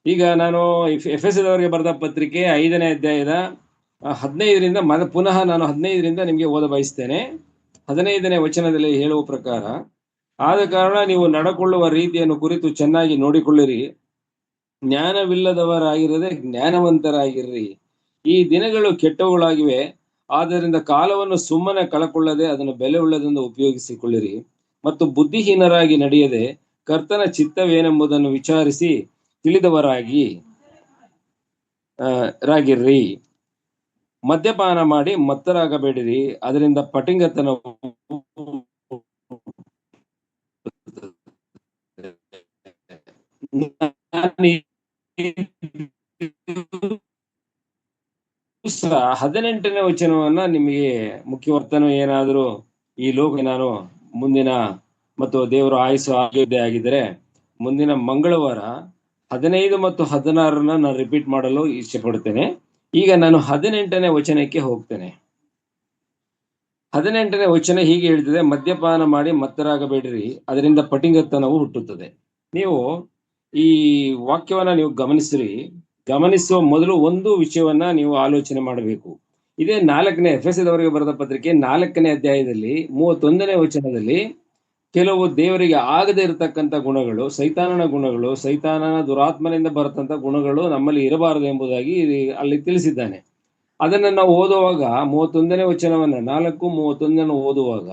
ಈಗ ನಾನು ಎಫೆಸದವರಿಗೆ ಬರೆದ ಪತ್ರಿಕೆ 5ನೇ ಅಧ್ಯಾಯದ 15ರಿಂದ ಪುನಃ ನಾನು 15ರಿಂದ ನಿಮಗೆ ಓದ ಬಯಸ್ತೇನೆ. 15ನೇ ವಚನದಲ್ಲಿ ಹೇಳುವ ಪ್ರಕಾರ, ಆದ ಕಾರಣ ನೀವು ನಡಕೊಳ್ಳುವ ರೀತಿಯನ್ನು ಕುರಿತು ಚೆನ್ನಾಗಿ ನೋಡಿಕೊಳ್ಳಿರಿ, ಜ್ಞಾನವಿಲ್ಲದವರಾಗಿರದೆ ಜ್ಞಾನವಂತರಾಗಿರ್ರಿ. ಈ ದಿನಗಳು ಕೆಟ್ಟವುಗಳಾಗಿವೆ, ಆದ್ದರಿಂದ ಕಾಲವನ್ನು ಸುಮ್ಮನೆ ಕಳಕೊಳ್ಳದೆ ಅದನ್ನು ಬೆಲೆ ಉಳ್ಳದೆಂದು ಉಪಯೋಗಿಸಿಕೊಳ್ಳಿರಿ. ಮತ್ತು ಬುದ್ಧಿಹೀನರಾಗಿ ನಡೆಯದೆ ಕರ್ತನ ಚಿತ್ತವೇನೆಂಬುದನ್ನು ವಿಚಾರಿಸಿ ತಿಳಿದವರಾಗಿ ರಾಗಿರ್ರಿ. ಮದ್ಯಪಾನ ಮಾಡಿ ಮತ್ತರಾಗಬೇಡಿರಿ, ಅದರಿಂದ ಪಟಿಂಗತನ ಸಹ 18ನೇ ವಚನವನ್ನ ನಿಮಗೆ ಮುಖ್ಯವರ್ತನ ಏನಾದರೂ ಈ ಲೋಕ ನಾನು ಮುಂದಿನ ಮತ್ತು ದೇವರು ಆಯುಸ್ಸು ಆಗಿದ್ದರೆ ಮುಂದಿನ ಮಂಗಳವಾರ 15 ಮತ್ತು 16 ನಾನು ರಿಪೀಟ್ ಮಾಡಲು ಇಚ್ಛೆ ಪಡುತ್ತೇನೆ. ಈಗ ನಾನು 18ನೇ ವಚನಕ್ಕೆ ಹೋಗ್ತೇನೆ. 18ನೇ ವಚನ ಹೀಗೆ ಹೇಳ್ತದೆ, ಮದ್ಯಪಾನ ಮಾಡಿ ಮತ್ತರಾಗಬೇಡಿರಿ, ಅದರಿಂದ ಪಟಿಂಗತನವು ಹುಟ್ಟುತ್ತದೆ. ನೀವು ಈ ವಾಕ್ಯವನ್ನ ನೀವು ಗಮನಿಸುವ ಮೊದಲು ಒಂದು ವಿಷಯವನ್ನ ನೀವು ಆಲೋಚನೆ ಮಾಡಬೇಕು. ಇದೇ 4ನೇ ಎಫೆಸದವರಿಗೆ ಬರೆದ ಪತ್ರಿಕೆ 4ನೇ ಅಧ್ಯಾಯದಲ್ಲಿ 31ನೇ ವಚನದಲ್ಲಿ ಕೆಲವು ದೇವರಿಗೆ ಆಗದೆ ಇರತಕ್ಕಂಥ ಗುಣಗಳು, ಸೈತಾನನ ಗುಣಗಳು, ಸೈತಾನನ ದುರಾತ್ಮನಿಂದ ಬರತಂತ ಗುಣಗಳು ನಮ್ಮಲ್ಲಿ ಇರಬಾರದು ಎಂಬುದಾಗಿ ಅಲ್ಲಿ ತಿಳಿಸಿದ್ದಾನೆ. ಅದನ್ನ ನಾವು ಓದುವಾಗ 31ನೇ ವಚನವನ್ನ 4:31 ಓದುವಾಗ,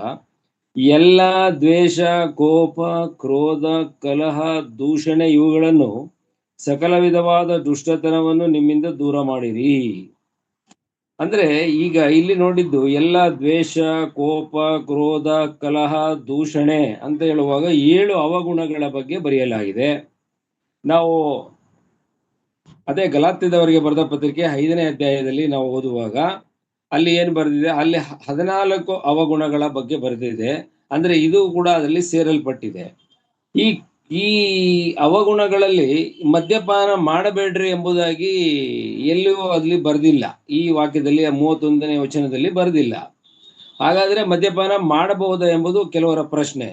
ಎಲ್ಲ ದ್ವೇಷ, ಕೋಪ, ಕ್ರೋಧ, ಕಲಹ, ದೂಷಣೆ ಇವುಗಳನ್ನು ಸಕಲ ವಿಧವಾದ ದುಷ್ಟತನವನ್ನು ನಿಮ್ಮಿಂದ ದೂರ ಮಾಡಿರಿ. ಅಂದ್ರೆ ಈಗ ಇಲ್ಲಿ ನೋಡಿದ್ದು ಎಲ್ಲ ದ್ವೇಷ, ಕೋಪ, ಕ್ರೋಧ, ಕಲಹ, ದೂಷಣೆ ಅಂತ ಹೇಳುವಾಗ 7 ಅವಗುಣಗಳ ಬಗ್ಗೆ ಬರೆಯಲಾಗಿದೆ. ನಾವು ಅದೇ ಗಲಾತ್ಯದವರಿಗೆ ಬರೆದ ಪತ್ರಿಕೆ 5ನೇ ಅಧ್ಯಾಯದಲ್ಲಿ ನಾವು ಓದುವಾಗ ಅಲ್ಲಿ ಏನು ಬರೆದಿದೆ, ಅಲ್ಲಿ 14 ಅವಗುಣಗಳ ಬಗ್ಗೆ ಬರೆದಿದೆ. ಅಂದ್ರೆ ಇದು ಕೂಡ ಅದರಲ್ಲಿ ಸೇರಲ್ಪಟ್ಟಿದೆ. ಈ ಅವಗುಣಗಳಲ್ಲಿ ಮದ್ಯಪಾನ ಮಾಡಬೇಡ್ರಿ ಎಂಬುದಾಗಿ ಎಲ್ಲಿಯೂ ಅಲ್ಲಿ ಬರೆದಿಲ್ಲ. ಈ ವಾಕ್ಯದಲ್ಲಿ 31ನೇ ವಚನದಲ್ಲಿ ಬರೆದಿಲ್ಲ. ಹಾಗಾದ್ರೆ ಮದ್ಯಪಾನ ಮಾಡಬಹುದಾ ಎಂಬುದು ಕೆಲವರ ಪ್ರಶ್ನೆ.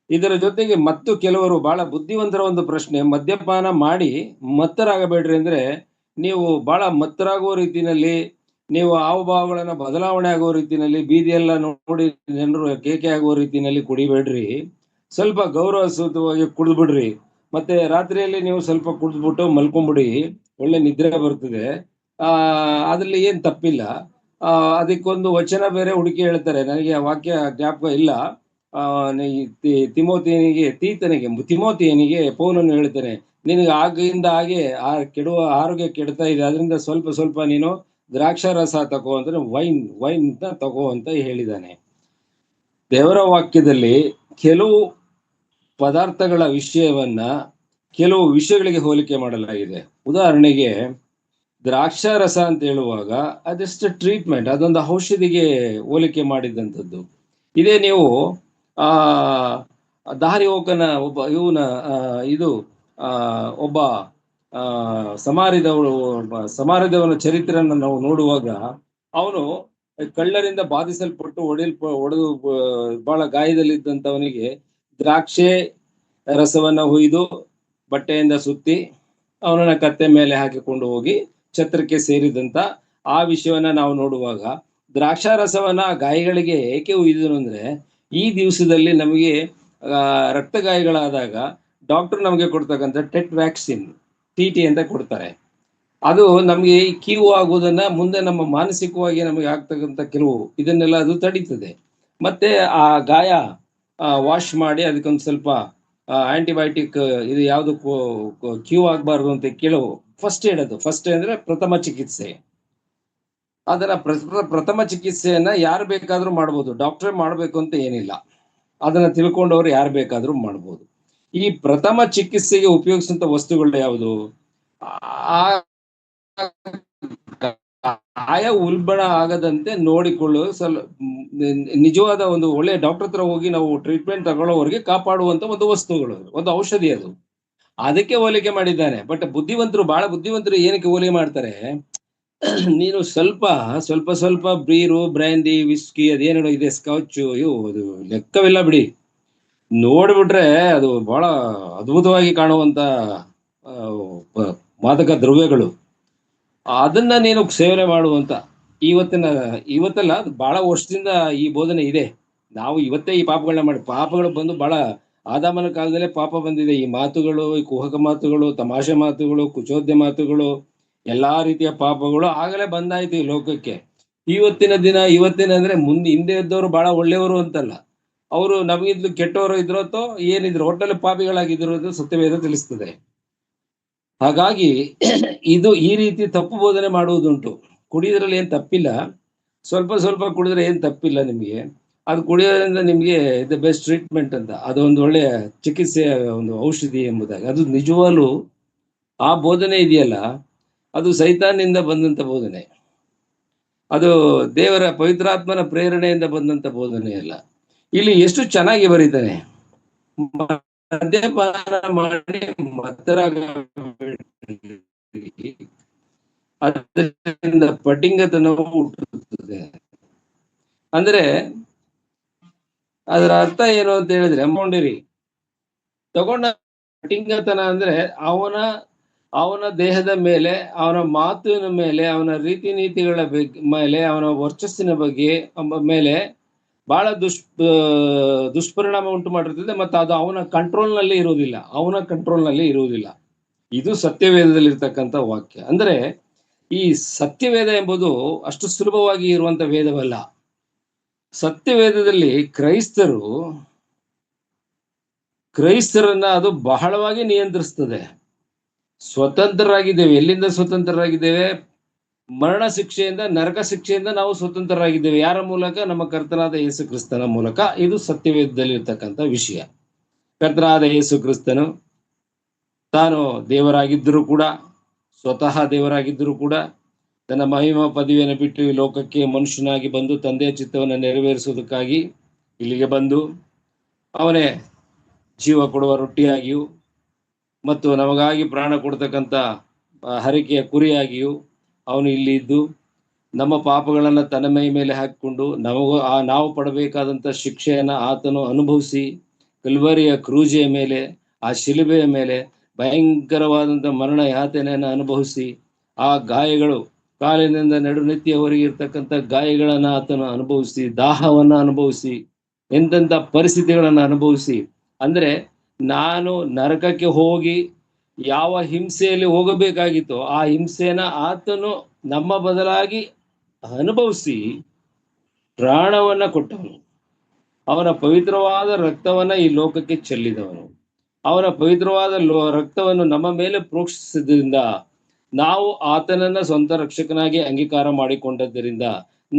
ಇದರ ಜೊತೆಗೆ ಮತ್ತು ಕೆಲವರು ಬಹಳ ಬುದ್ಧಿವಂತರ ಒಂದು ಪ್ರಶ್ನೆ, ಮದ್ಯಪಾನ ಮಾಡಿ ಮತ್ತರಾಗಬೇಡ್ರಿ ಅಂದ್ರೆ ನೀವು ಬಹಳ ಮತ್ತರಾಗುವ ರೀತಿಯಲ್ಲಿ, ನೀವು ಹಾವಭಾವಗಳನ್ನ ಬದಲಾವಣೆ ಆಗುವ ರೀತಿಯಲ್ಲಿ, ಬೀದಿಯೆಲ್ಲ ನೋಡಿ ಜನರು ಕೇಕೆ ಆಗುವ ರೀತಿಯಲ್ಲಿ ಕುಡಿಬೇಡ್ರಿ, ಸ್ವಲ್ಪ ಗೌರವಸುತವಾಗಿ ಕುಡಿದ್ಬಿಡ್ರಿ, ಮತ್ತೆ ರಾತ್ರಿಯಲ್ಲಿ ನೀವು ಸ್ವಲ್ಪ ಕುಡಿದ್ಬಿಟ್ಟು ಮಲ್ಕೊಂಡ್ಬಿಡಿ, ಒಳ್ಳೆ ನಿದ್ರೆ ಬರ್ತದೆ, ಅದ್ರಲ್ಲಿ ಏನ್ ತಪ್ಪಿಲ್ಲ. ಅದಕ್ಕೊಂದು ವಚನ ಬೇರೆ ಹುಡುಕಿ ಹೇಳ್ತಾರೆ, ನನಗೆ ಆ ವಾಕ್ಯ ಜ್ಞಾಪಕ ಇಲ್ಲ. ತಿಮೋತಿಯನಿಗೆ ಪೌಲನು ಹೇಳ್ತಾನೆ, ನಿನಗೆ ಆಗಿಂದ ಹಾಗೆ ಕೆಡುವ ಆರೋಗ್ಯ ಕೆಡ್ತಾ ಇದೆ, ಅದರಿಂದ ಸ್ವಲ್ಪ ಸ್ವಲ್ಪ ನೀನು ದ್ರಾಕ್ಷಾರಸ ತಗೋ ಅಂದ್ರೆ ವೈನ್ ತಗೋ ಅಂತ ಹೇಳಿದಾನೆ. ದೇವರ ವಾಕ್ಯದಲ್ಲಿ ಕೆಲವು ಪದಾರ್ಥಗಳ ವಿಷಯವನ್ನ ಕೆಲವು ವಿಷಯಗಳಿಗೆ ಹೋಲಿಕೆ ಮಾಡಲಾಗಿದೆ. ಉದಾಹರಣೆಗೆ ದ್ರಾಕ್ಷಾರಸ ಅಂತ ಹೇಳುವಾಗ ಅದೆಷ್ಟು ಟ್ರೀಟ್ಮೆಂಟ್, ಅದೊಂದು ಔಷಧಿಗೆ ಹೋಲಿಕೆ ಮಾಡಿದಂಥದ್ದು. ಇದೇ ನೀವು ದಾರಿ ಹೋಗನ ಒಬ್ಬ ಸಮಾರ್ಯದವನ ಚರಿತ್ರೆಯನ್ನು ನಾವು ನೋಡುವಾಗ, ಅವನು ಕಳ್ಳರಿಂದ ಬಾಧಿಸಲ್ಪಟ್ಟು ಒಡೆದು ಬಹಳ ಗಾಯದಲ್ಲಿದ್ದಂಥವನಿಗೆ ದ್ರಾಕ್ಷೆ ರಸವನ್ನ ಹುಯ್ದು ಬಟ್ಟೆಯಿಂದ ಸುತ್ತಿ ಅವನನ್ನ ಕತ್ತೆ ಮೇಲೆ ಹಾಕಿಕೊಂಡು ಹೋಗಿ ಛತ್ರಕ್ಕೆ ಸೇರಿದಂತ ಆ ವಿಷಯವನ್ನ ನಾವು ನೋಡುವಾಗ, ದ್ರಾಕ್ಷಾರಸವನ್ನ ಗಾಯಗಳಿಗೆ ಏಕೆ ಹುಯ್ದನು ಅಂದ್ರೆ, ಈ ದಿವಸದಲ್ಲಿ ನಮಗೆ ರಕ್ತ ಗಾಯಗಳಾದಾಗ ಡಾಕ್ಟರ್ ನಮಗೆ ಕೊಡ್ತಕ್ಕಂಥ ಟೆಟ್ ವ್ಯಾಕ್ಸಿನ್ TT ಅಂತ ಕೊಡ್ತಾರೆ. ಅದು ನಮಗೆ ಕೀವು ಆಗುವುದನ್ನ ಮುಂದೆ ನಮ್ಮ ಮಾನಸಿಕವಾಗಿ ನಮಗೆ ಆಗ್ತಕ್ಕಂಥ ಕೆಲವು ಇದನ್ನೆಲ್ಲ ಅದು ತಡೀತದೆ. ಮತ್ತೆ ಆ ಗಾಯ ವಾಶ್ ಮಾಡಿ ಅದಕ್ಕೊಂದು ಸ್ವಲ್ಪ ಆಂಟಿಬಯೋಟಿಕ್ ಇದು ಯಾವುದು ಕ್ಯೂ ಆಗಬಾರ್ದು ಅಂತ ಕೆಲವು ಫಸ್ಟ್ ಏಡ್, ಅದು ಫಸ್ಟ್ ಅಂದ್ರೆ ಪ್ರಥಮ ಚಿಕಿತ್ಸೆ. ಅದರ ಪ್ರಥಮ ಚಿಕಿತ್ಸೆಯನ್ನ ಯಾರು ಬೇಕಾದ್ರೂ ಮಾಡ್ಬೋದು, ಡಾಕ್ಟ್ರೇ ಮಾಡ್ಬೇಕು ಅಂತ ಏನಿಲ್ಲ. ಅದನ್ನ ತಿಳ್ಕೊಂಡವ್ರು ಯಾರು ಬೇಕಾದ್ರೂ ಮಾಡ್ಬೋದು. ಈ ಪ್ರಥಮ ಚಿಕಿತ್ಸೆಗೆ ಉಪಯೋಗಿಸುವಂತ ವಸ್ತುಗಳು ಯಾವುದು? ಗಾಯ ಉಲ್ಬಣ ಆಗದಂತೆ ನೋಡಿಕೊಳ್ಳುವ ನಿಜವಾದ ಒಂದು ಒಳ್ಳೆ ಡಾಕ್ಟರ್ ಹತ್ರ ಹೋಗಿ ನಾವು ಟ್ರೀಟ್ಮೆಂಟ್ ತಗೊಳ್ಳೋವರೆಗೆ ಕಾಪಾಡುವಂತ ಒಂದು ವಸ್ತುಗಳು, ಒಂದು ಔಷಧಿ ಅದು. ಅದಕ್ಕೆ ಹೋಲಿಕೆ ಮಾಡಿದ್ದಾನೆ. ಬಟ್ ಬಹಳ ಬುದ್ಧಿವಂತರು ಏನಕ್ಕೆ ಹೋಲಿಕೆ ಮಾಡ್ತಾರೆ, ನೀನು ಸ್ವಲ್ಪ ಬೀರು, ಬ್ರ್ಯಾಂಡಿ, ವಿಸ್ಕಿ, ಅದೇನೋ ಇದೆ, ಸ್ಕಾಚು, ಅದು ಲೆಕ್ಕವಿಲ್ಲ ಬಿಡಿ, ನೋಡ್ಬಿಟ್ರೆ ಅದು ಬಹಳ ಅದ್ಭುತವಾಗಿ ಕಾಣುವಂತ ಮಾದಕ ದ್ರವ್ಯಗಳು, ಅದನ್ನ ನೀನು ಸೇವನೆ ಮಾಡುವಂತ ಇವತ್ತಲ್ಲ, ಅದು ಬಹಳ ವರ್ಷದಿಂದ ಈ ಬೋಧನೆ ಇದೆ. ನಾವು ಇವತ್ತೇ ಈ ಪಾಪಗಳನ್ನ ಮಾಡಿ, ಪಾಪಗಳು ಬಂದು ಬಹಳ ಆದಾಮನ ಕಾಲದಲ್ಲೇ ಪಾಪ ಬಂದಿದೆ. ಈ ಮಾತುಗಳು, ಈ ಕುಹಕ ಮಾತುಗಳು, ತಮಾಷೆ ಮಾತುಗಳು, ಕುಚೋದ್ಯ ಮಾತುಗಳು, ಎಲ್ಲಾ ರೀತಿಯ ಪಾಪಗಳು ಆಗಲೇ ಬಂದಾಯ್ತು ಈ ಲೋಕಕ್ಕೆ. ಇವತ್ತಿನ ಅಂದ್ರೆ ಹಿಂದೆ ಇದ್ದವರು ಬಹಳ ಒಳ್ಳೆಯವರು ಅಂತಲ್ಲ, ಅವರು ನಮಗಿದ್ಲು ಕೆಟ್ಟವರು ಇದ್ರೋತೋ ಏನಿದ್ರು, ಒಟ್ಟಲ್ಲಿ ಪಾಪಿಗಳಾಗಿದ್ರು ಸತ್ಯವೇದ ತಿಳಿಸ್ತದೆ. ಹಾಗಾಗಿ ಇದು ಈ ರೀತಿ ತಪ್ಪು ಬೋಧನೆ ಮಾಡುವುದುಂಟು. ಕುಡಿಯೋದ್ರಲ್ಲಿ ಏನ್ ತಪ್ಪಿಲ್ಲ, ಸ್ವಲ್ಪ ಕುಡಿದ್ರೆ ಏನ್ ತಪ್ಪಿಲ್ಲ ನಿಮಗೆ. ಅದು ಕುಡಿಯೋದ್ರಿಂದ ನಿಮ್ಗೆ ದ ಬೆಸ್ಟ್ ಟ್ರೀಟ್ಮೆಂಟ್ ಅಂತ, ಅದೊಂದು ಒಳ್ಳೆಯ ಚಿಕಿತ್ಸೆಯ ಒಂದು ಔಷಧಿ ಎಂಬುದಾಗಿ. ಅದು ನಿಜವಾಗ್ಲೂ ಆ ಬೋಧನೆ ಇದೆಯಲ್ಲ, ಅದು ಸೈತಾನ್ನಿಂದ ಬಂದಂತ ಬೋಧನೆ, ಅದು ದೇವರ ಪವಿತ್ರಾತ್ಮನ ಪ್ರೇರಣೆಯಿಂದ ಬಂದಂತ ಬೋಧನೆ ಅಲ್ಲ. ಇಲ್ಲಿ ಎಷ್ಟು ಚೆನ್ನಾಗಿ ಬರೀತಾನೆ, ಮದ್ಯಪಾನ ಮಾಡಿ ಮತ್ತರಾಗಬೇಡಿರಿ, ಅದರಿಂದ ಪಟಿಂಗತನವು ಹುಟ್ಟುತ್ತದೆ. ಅಂದ್ರೆ ಅದರ ಅರ್ಥ ಏನು ಅಂತ ಹೇಳಿದ್ರೆ, ತಗೊಂಡ ಪಟಿಂಗತನ ಅಂದ್ರೆ ಅವನ ದೇಹದ ಮೇಲೆ, ಅವನ ಮಾತಿನ ಮೇಲೆ, ಅವನ ರೀತಿ ನೀತಿಗಳ ಮೇಲೆ, ಅವನ ವರ್ಚಸ್ಸಿನ ಬಗ್ಗೆ ಮೇಲೆ ಬಹಳ ದುಷ್ಪರಿಣಾಮ ಉಂಟು ಮಾಡಿರ್ತದೆ. ಮತ್ತು ಅದು ಅವನ ಕಂಟ್ರೋಲ್ನಲ್ಲಿ ಇರುವುದಿಲ್ಲ. ಇದು ಸತ್ಯವೇದದಲ್ಲಿ ಇರ್ತಕ್ಕಂಥ ವಾಕ್ಯ. ಅಂದ್ರೆ ಈ ಸತ್ಯವೇದ ಎಂಬುದು ಅಷ್ಟು ಸುಲಭವಾಗಿ ಇರುವಂತ ವೇದವಲ್ಲ. ಸತ್ಯವೇದದಲ್ಲಿ ಕ್ರೈಸ್ತರನ್ನ ಅದು ಬಹಳವಾಗಿ ನಿಯಂತ್ರಿಸ್ತದೆ. ಸ್ವತಂತ್ರರಾಗಿದ್ದೇವೆ. ಎಲ್ಲಿಂದ ಸ್ವತಂತ್ರರಾಗಿದ್ದೇವೆ? ಮರಣ ಶಿಕ್ಷೆಯಿಂದ, ನರಕ ಶಿಕ್ಷೆಯಿಂದ ನಾವು ಸ್ವತಂತ್ರರಾಗಿದ್ದೇವೆ. ಯಾರ ಮೂಲಕ? ನಮ್ಮ ಕರ್ತನಾದ ಯೇಸು ಕ್ರಿಸ್ತನ ಮೂಲಕ. ಇದು ಸತ್ಯವೇದದಲ್ಲಿ ಇರ್ತಕ್ಕಂಥ ವಿಷಯ. ಕರ್ತನಾದ ಯೇಸು ಕ್ರಿಸ್ತನು ತಾನು ದೇವರಾಗಿದ್ದರೂ ಕೂಡ, ಸ್ವತಃ ದೇವರಾಗಿದ್ದರೂ ಕೂಡ, ತನ್ನ ಮಹಿಮಾ ಪದವಿಯನ್ನು ಬಿಟ್ಟು ಈ ಲೋಕಕ್ಕೆ ಮನುಷ್ಯನಾಗಿ ಬಂದು ತಂದೆಯ ಚಿತ್ತವನ್ನು ನೆರವೇರಿಸುವುದಕ್ಕಾಗಿ ಇಲ್ಲಿಗೆ ಬಂದು, ಅವನೇ ಜೀವ ಕೊಡುವ ರೊಟ್ಟಿಯಾಗಿಯೂ ಮತ್ತು ನಮಗಾಗಿ ಪ್ರಾಣ ಕೊಡ್ತಕ್ಕಂಥ ಹರಕೆಯ ಕುರಿಯಾಗಿಯೂ ಅವನು ಇಲ್ಲಿ ಇದ್ದು ನಮ್ಮ ಪಾಪಗಳನ್ನು ತನ್ನ ಮೈ ಮೇಲೆ ಹಾಕಿಕೊಂಡು ನಾವು ಪಡಬೇಕಾದಂಥ ಶಿಕ್ಷೆಯನ್ನು ಆತನು ಅನುಭವಿಸಿ, ಕಲ್ವರಿಯ ಕ್ರೂಜೆಯ ಮೇಲೆ, ಆ ಶಿಲುಬೆಯ ಮೇಲೆ ಭಯಂಕರವಾದಂಥ ಮರಣ ಯಾತನೆಯನ್ನು ಅನುಭವಿಸಿ, ಆ ಗಾಯಗಳು, ಕಾಲಿನಿಂದ ನಡುನೆತ್ತಿಯವರೆಗೆ ಇರ್ತಕ್ಕಂಥ ಗಾಯಗಳನ್ನು ಆತನು ಅನುಭವಿಸಿ, ದಾಹವನ್ನು ಅನುಭವಿಸಿ, ಎಂತೆಂಥ ಪರಿಸ್ಥಿತಿಗಳನ್ನು ಅನುಭವಿಸಿ, ಅಂದ್ರೆ ನಾನು ನರಕಕ್ಕೆ ಹೋಗಿ ಯಾವ ಹಿಂಸೆಯಲ್ಲಿ ಹೋಗಬೇಕಾಗಿತ್ತೋ ಆ ಹಿಂಸೆನ ಆತನು ನಮ್ಮ ಬದಲಾಗಿ ಅನುಭವಿಸಿ ಪ್ರಾಣವನ್ನ ಕೊಟ್ಟವನು. ಅವನ ಪವಿತ್ರವಾದ ರಕ್ತವನ್ನ ಈ ಲೋಕಕ್ಕೆ ಚೆಲ್ಲಿದವನು. ಅವನ ಪವಿತ್ರವಾದ ರಕ್ತವನ್ನು ನಮ್ಮ ಮೇಲೆ ಪ್ರೋಕ್ಷಿಸಿದ್ರಿಂದ ನಾವು ಆತನನ್ನ ಸ್ವಂತ ರಕ್ಷಕನಾಗಿ ಅಂಗೀಕಾರ ಮಾಡಿಕೊಂಡದ್ದರಿಂದ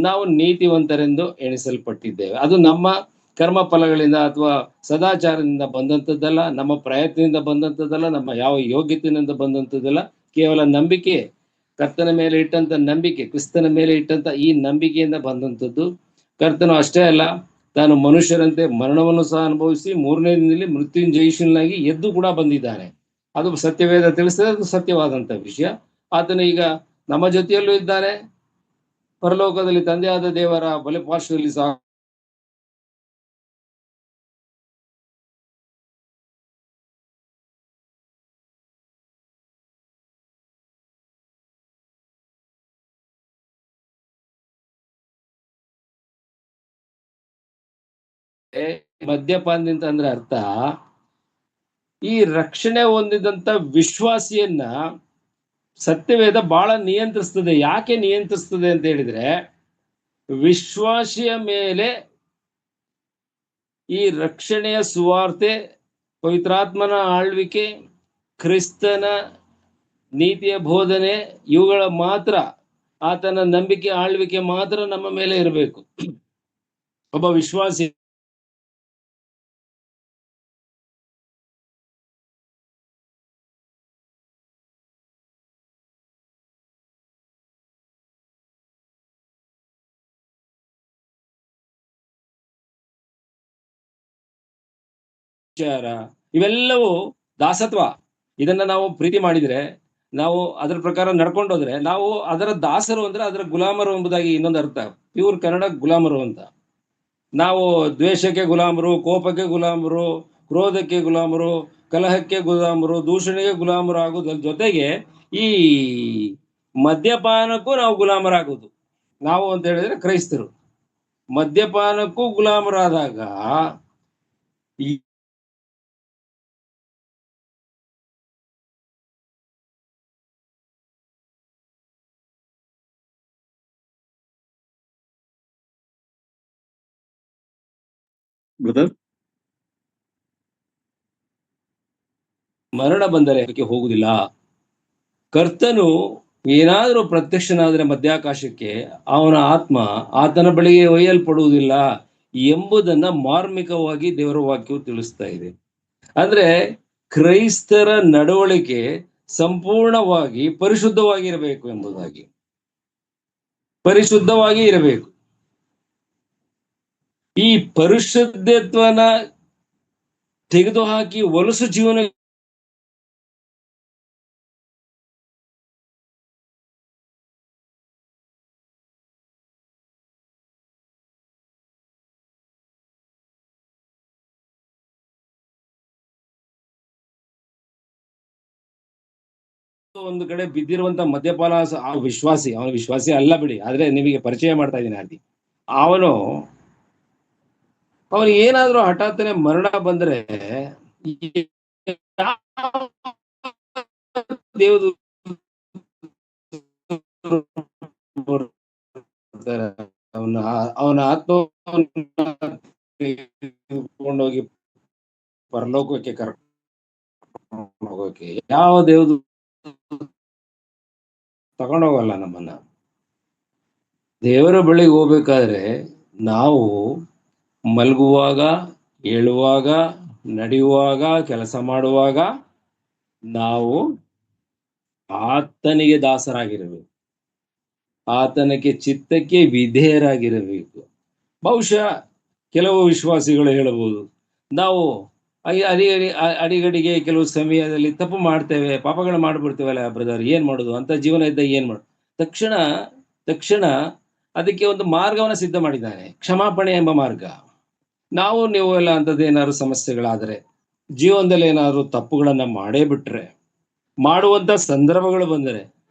ನಾವು ನೀತಿವಂತರೆಂದು ಎಣಿಸಲ್ಪಟ್ಟಿದ್ದೇವೆ. ಅದು ನಮ್ಮ ಕರ್ಮ ಫಲಗಳಿಂದ ಅಥವಾ ಸದಾಚಾರದಿಂದ ಬಂದಂಥದ್ದಲ್ಲ, ನಮ್ಮ ಪ್ರಯತ್ನದಿಂದ ಬಂದಂಥದ್ದಲ್ಲ, ನಮ್ಮ ಯಾವ ಯೋಗ್ಯತೆಯಿಂದ ಬಂದಂಥದ್ದಲ್ಲ. ಕೇವಲ ನಂಬಿಕೆ, ಕರ್ತನ ಮೇಲೆ ಇಟ್ಟಂತ ನಂಬಿಕೆ, ಕ್ರಿಸ್ತನ ಮೇಲೆ ಇಟ್ಟಂತ ಈ ನಂಬಿಕೆಯಿಂದ ಬಂದಂಥದ್ದು. ಕರ್ತನು ಅಷ್ಟೇ ಅಲ್ಲ, ತಾನು ಮನುಷ್ಯರಂತೆ ಮರಣವನ್ನು ಸಹ ಅನುಭವಿಸಿ 3ನೇ ದಿನದಲ್ಲಿ ಮೃತ್ಯುಂಜಯಿಷನಾಗಿ ಎದ್ದು ಕೂಡ ಬಂದಿದ್ದಾನೆ. ಅದು ಸತ್ಯವೇದ ತಿಳಿಸ್ತದೆ, ಅದು ಸತ್ಯವಾದಂತ ವಿಷಯ. ಆತನು ಈಗ ನಮ್ಮ ಜೊತೆಯಲ್ಲೂ ಇದ್ದಾನೆ. ಪರಲೋಕದಲ್ಲಿ ತಂದೆಯಾದ ದೇವರ ಬಲಿಪಾರ್ಶ್ವದಲ್ಲಿ ಸಹ ಮದ್ಯಪಾನದಿಂದ ಅಂದ್ರೆ ಅರ್ಥ, ಈ ರಕ್ಷಣೆ ಹೊಂದಿದಂತ ವಿಶ್ವಾಸಿಯನ್ನ ಸತ್ಯವೇದ ಬಹಳ ನಿಯಂತ್ರಿಸ್ತದೆ. ಯಾಕೆ ನಿಯಂತ್ರಿಸ್ತದೆ ಅಂತ ಹೇಳಿದ್ರೆ, ವಿಶ್ವಾಸಿಯ ಮೇಲೆ ಈ ರಕ್ಷಣೆಯ ಸುವಾರ್ತೆ, ಪವಿತ್ರಾತ್ಮನ ಆಳ್ವಿಕೆ, ಕ್ರಿಸ್ತನ ನೀತಿಯ ಬೋಧನೆ, ಇವುಗಳ ಮಾತ್ರ, ಆತನ ನಂಬಿಕೆ ಆಳ್ವಿಕೆ ಮಾತ್ರ ನಮ್ಮ ಮೇಲೆ ಇರಬೇಕು. ಒಬ್ಬ ವಿಶ್ವಾಸಿ ಇವೆಲ್ಲವೂ ದಾಸತ್ವ. ಇದನ್ನ ನಾವು ಪ್ರೀತಿ ಮಾಡಿದ್ರೆ, ನಾವು ಅದರ ಪ್ರಕಾರ ನಡ್ಕೊಂಡೋದ್ರೆ ನಾವು ಅದರ ದಾಸರು ಅಂದ್ರೆ ಅದರ ಗುಲಾಮರು ಎಂಬುದಾಗಿ ಇನ್ನೊಂದು ಅರ್ಥ. ಪ್ಯೂರ್ ಕನ್ನಡ ಗುಲಾಮರು ಅಂತ. ನಾವು ದ್ವೇಷಕ್ಕೆ ಗುಲಾಮರು, ಕೋಪಕ್ಕೆ ಗುಲಾಮರು, ಕ್ರೋಧಕ್ಕೆ ಗುಲಾಮರು, ಕಲಹಕ್ಕೆ ಗುಲಾಮರು, ದೂಷಣೆಗೆ ಗುಲಾಮರು ಆಗೋದ್ರ ಜೊತೆಗೆ ಈ ಮದ್ಯಪಾನಕ್ಕೂ ನಾವು ಗುಲಾಮರಾಗೋದು. ನಾವು ಅಂತ ಹೇಳಿದ್ರೆ ಕ್ರೈಸ್ತರು ಮದ್ಯಪಾನಕ್ಕೂ ಗುಲಾಮರಾದಾಗ ಈ ಬ್ರದರ್ ಮರಣ ಬಂದರೆ ಅದಕ್ಕೆ ಹೋಗುದಿಲ್ಲ. ಕರ್ತನು ಏನಾದರೂ ಪ್ರತ್ಯಕ್ಷನಾದರೆ ಮಧ್ಯಾಕಾಶಕ್ಕೆ ಅವನ ಆತ್ಮ ಆತನ ಬಳಿಗೆ ಒಯ್ಯಲ್ಪಡುವುದಿಲ್ಲ ಎಂಬುದನ್ನ ಮಾರ್ಮಿಕವಾಗಿ ದೇವರ ವಾಕ್ಯವು ತಿಳಿಸ್ತಾ ಇದೆ. ಅಂದ್ರೆ ಕ್ರೈಸ್ತರ ನಡವಳಿಕೆ ಸಂಪೂರ್ಣವಾಗಿ ಪರಿಶುದ್ಧವಾಗಿರಬೇಕು ಎಂಬುದಾಗಿ, ಪರಿಶುದ್ಧವಾಗಿ ಇರಬೇಕು. ಈ ಪರಿಶುದ್ಧತ್ವನ ತೆಗೆದುಹಾಕಿ ಹೊಲಸು ಜೀವನ ಒಂದು ಕಡೆ ಬಿದ್ದಿರುವಂತ ಮದ್ಯಪಾನ ಆ ವಿಶ್ವಾಸಿ, ಅವನ ವಿಶ್ವಾಸಿ ಅಲ್ಲ ಬಿಡಿ, ಆದ್ರೆ ನಿಮಗೆ ಪರಿಚಯ ಮಾಡ್ತಾ ಇದ್ದೀನಿ ಆದಿ. ಅವನು ಏನಾದ್ರೂ ಹಠಾತ್ತನೆ ಮರಣ ಬಂದ್ರೆ ದೇವರು ಅವನ ಆತ್ಮಕೊಂಡೋಗಿ ಪರಲೋಕಕ್ಕೆ ಕರ್ಕೊಂಡು ಹೋಗೋಕೆ ಯಾವ ದೇವ್ರು ತಗೊಂಡೋಗಲ್ಲ ನಮ್ಮನ್ನ. ದೇವರ ಬಳಿಗೆ ಹೋಗ್ಬೇಕಾದ್ರೆ ನಾವು ಮಲಗುವಾಗ, ಏಳುವಾಗ, ನಡೆಯುವಾಗ, ಕೆಲಸ ಮಾಡುವಾಗ ನಾವು ಆತನಿಗೆ ದಾಸರಾಗಿರಬೇಕು, ಆತನಿಗೆ ಚಿತ್ತಕ್ಕೆ ವಿಧೇಯರಾಗಿರಬೇಕು. ಬಹುಶಃ ಕೆಲವು ವಿಶ್ವಾಸಿಗಳು ಹೇಳಬಹುದು, ನಾವು ಅಡಿಗಡಿಗೆ ಕೆಲವು ಸಮಯದಲ್ಲಿ ತಪ್ಪು ಮಾಡ್ತೇವೆ, ಪಾಪಗಳು ಮಾಡ್ಬಿಡ್ತೇವಲ್ಲ ಬ್ರದರ್, ಏನ್ ಮಾಡೋದು ಅಂತ ಜೀವನ ಇದ್ದಾಗ ಏನ್ ಮಾಡೋದು. ತಕ್ಷಣ ಅದಕ್ಕೆ ಒಂದು ಮಾರ್ಗವನ್ನು ಸಿದ್ಧ ಮಾಡಿದ್ದಾನೆ, ಕ್ಷಮಾಪಣೆ ಎಂಬ ಮಾರ್ಗ. ನೀವು ಎಲ್ಲ ಅಂಥದ್ದು ಏನಾದ್ರು ಸಮಸ್ಯೆಗಳಾದರೆ, ಜೀವನದಲ್ಲಿ ಏನಾದ್ರು ತಪ್ಪುಗಳನ್ನ ಮಾಡೇ ಬಿಟ್ರೆ, ಮಾಡುವಂತ ಸಂದರ್ಭಗಳು ಬಂದರೆ,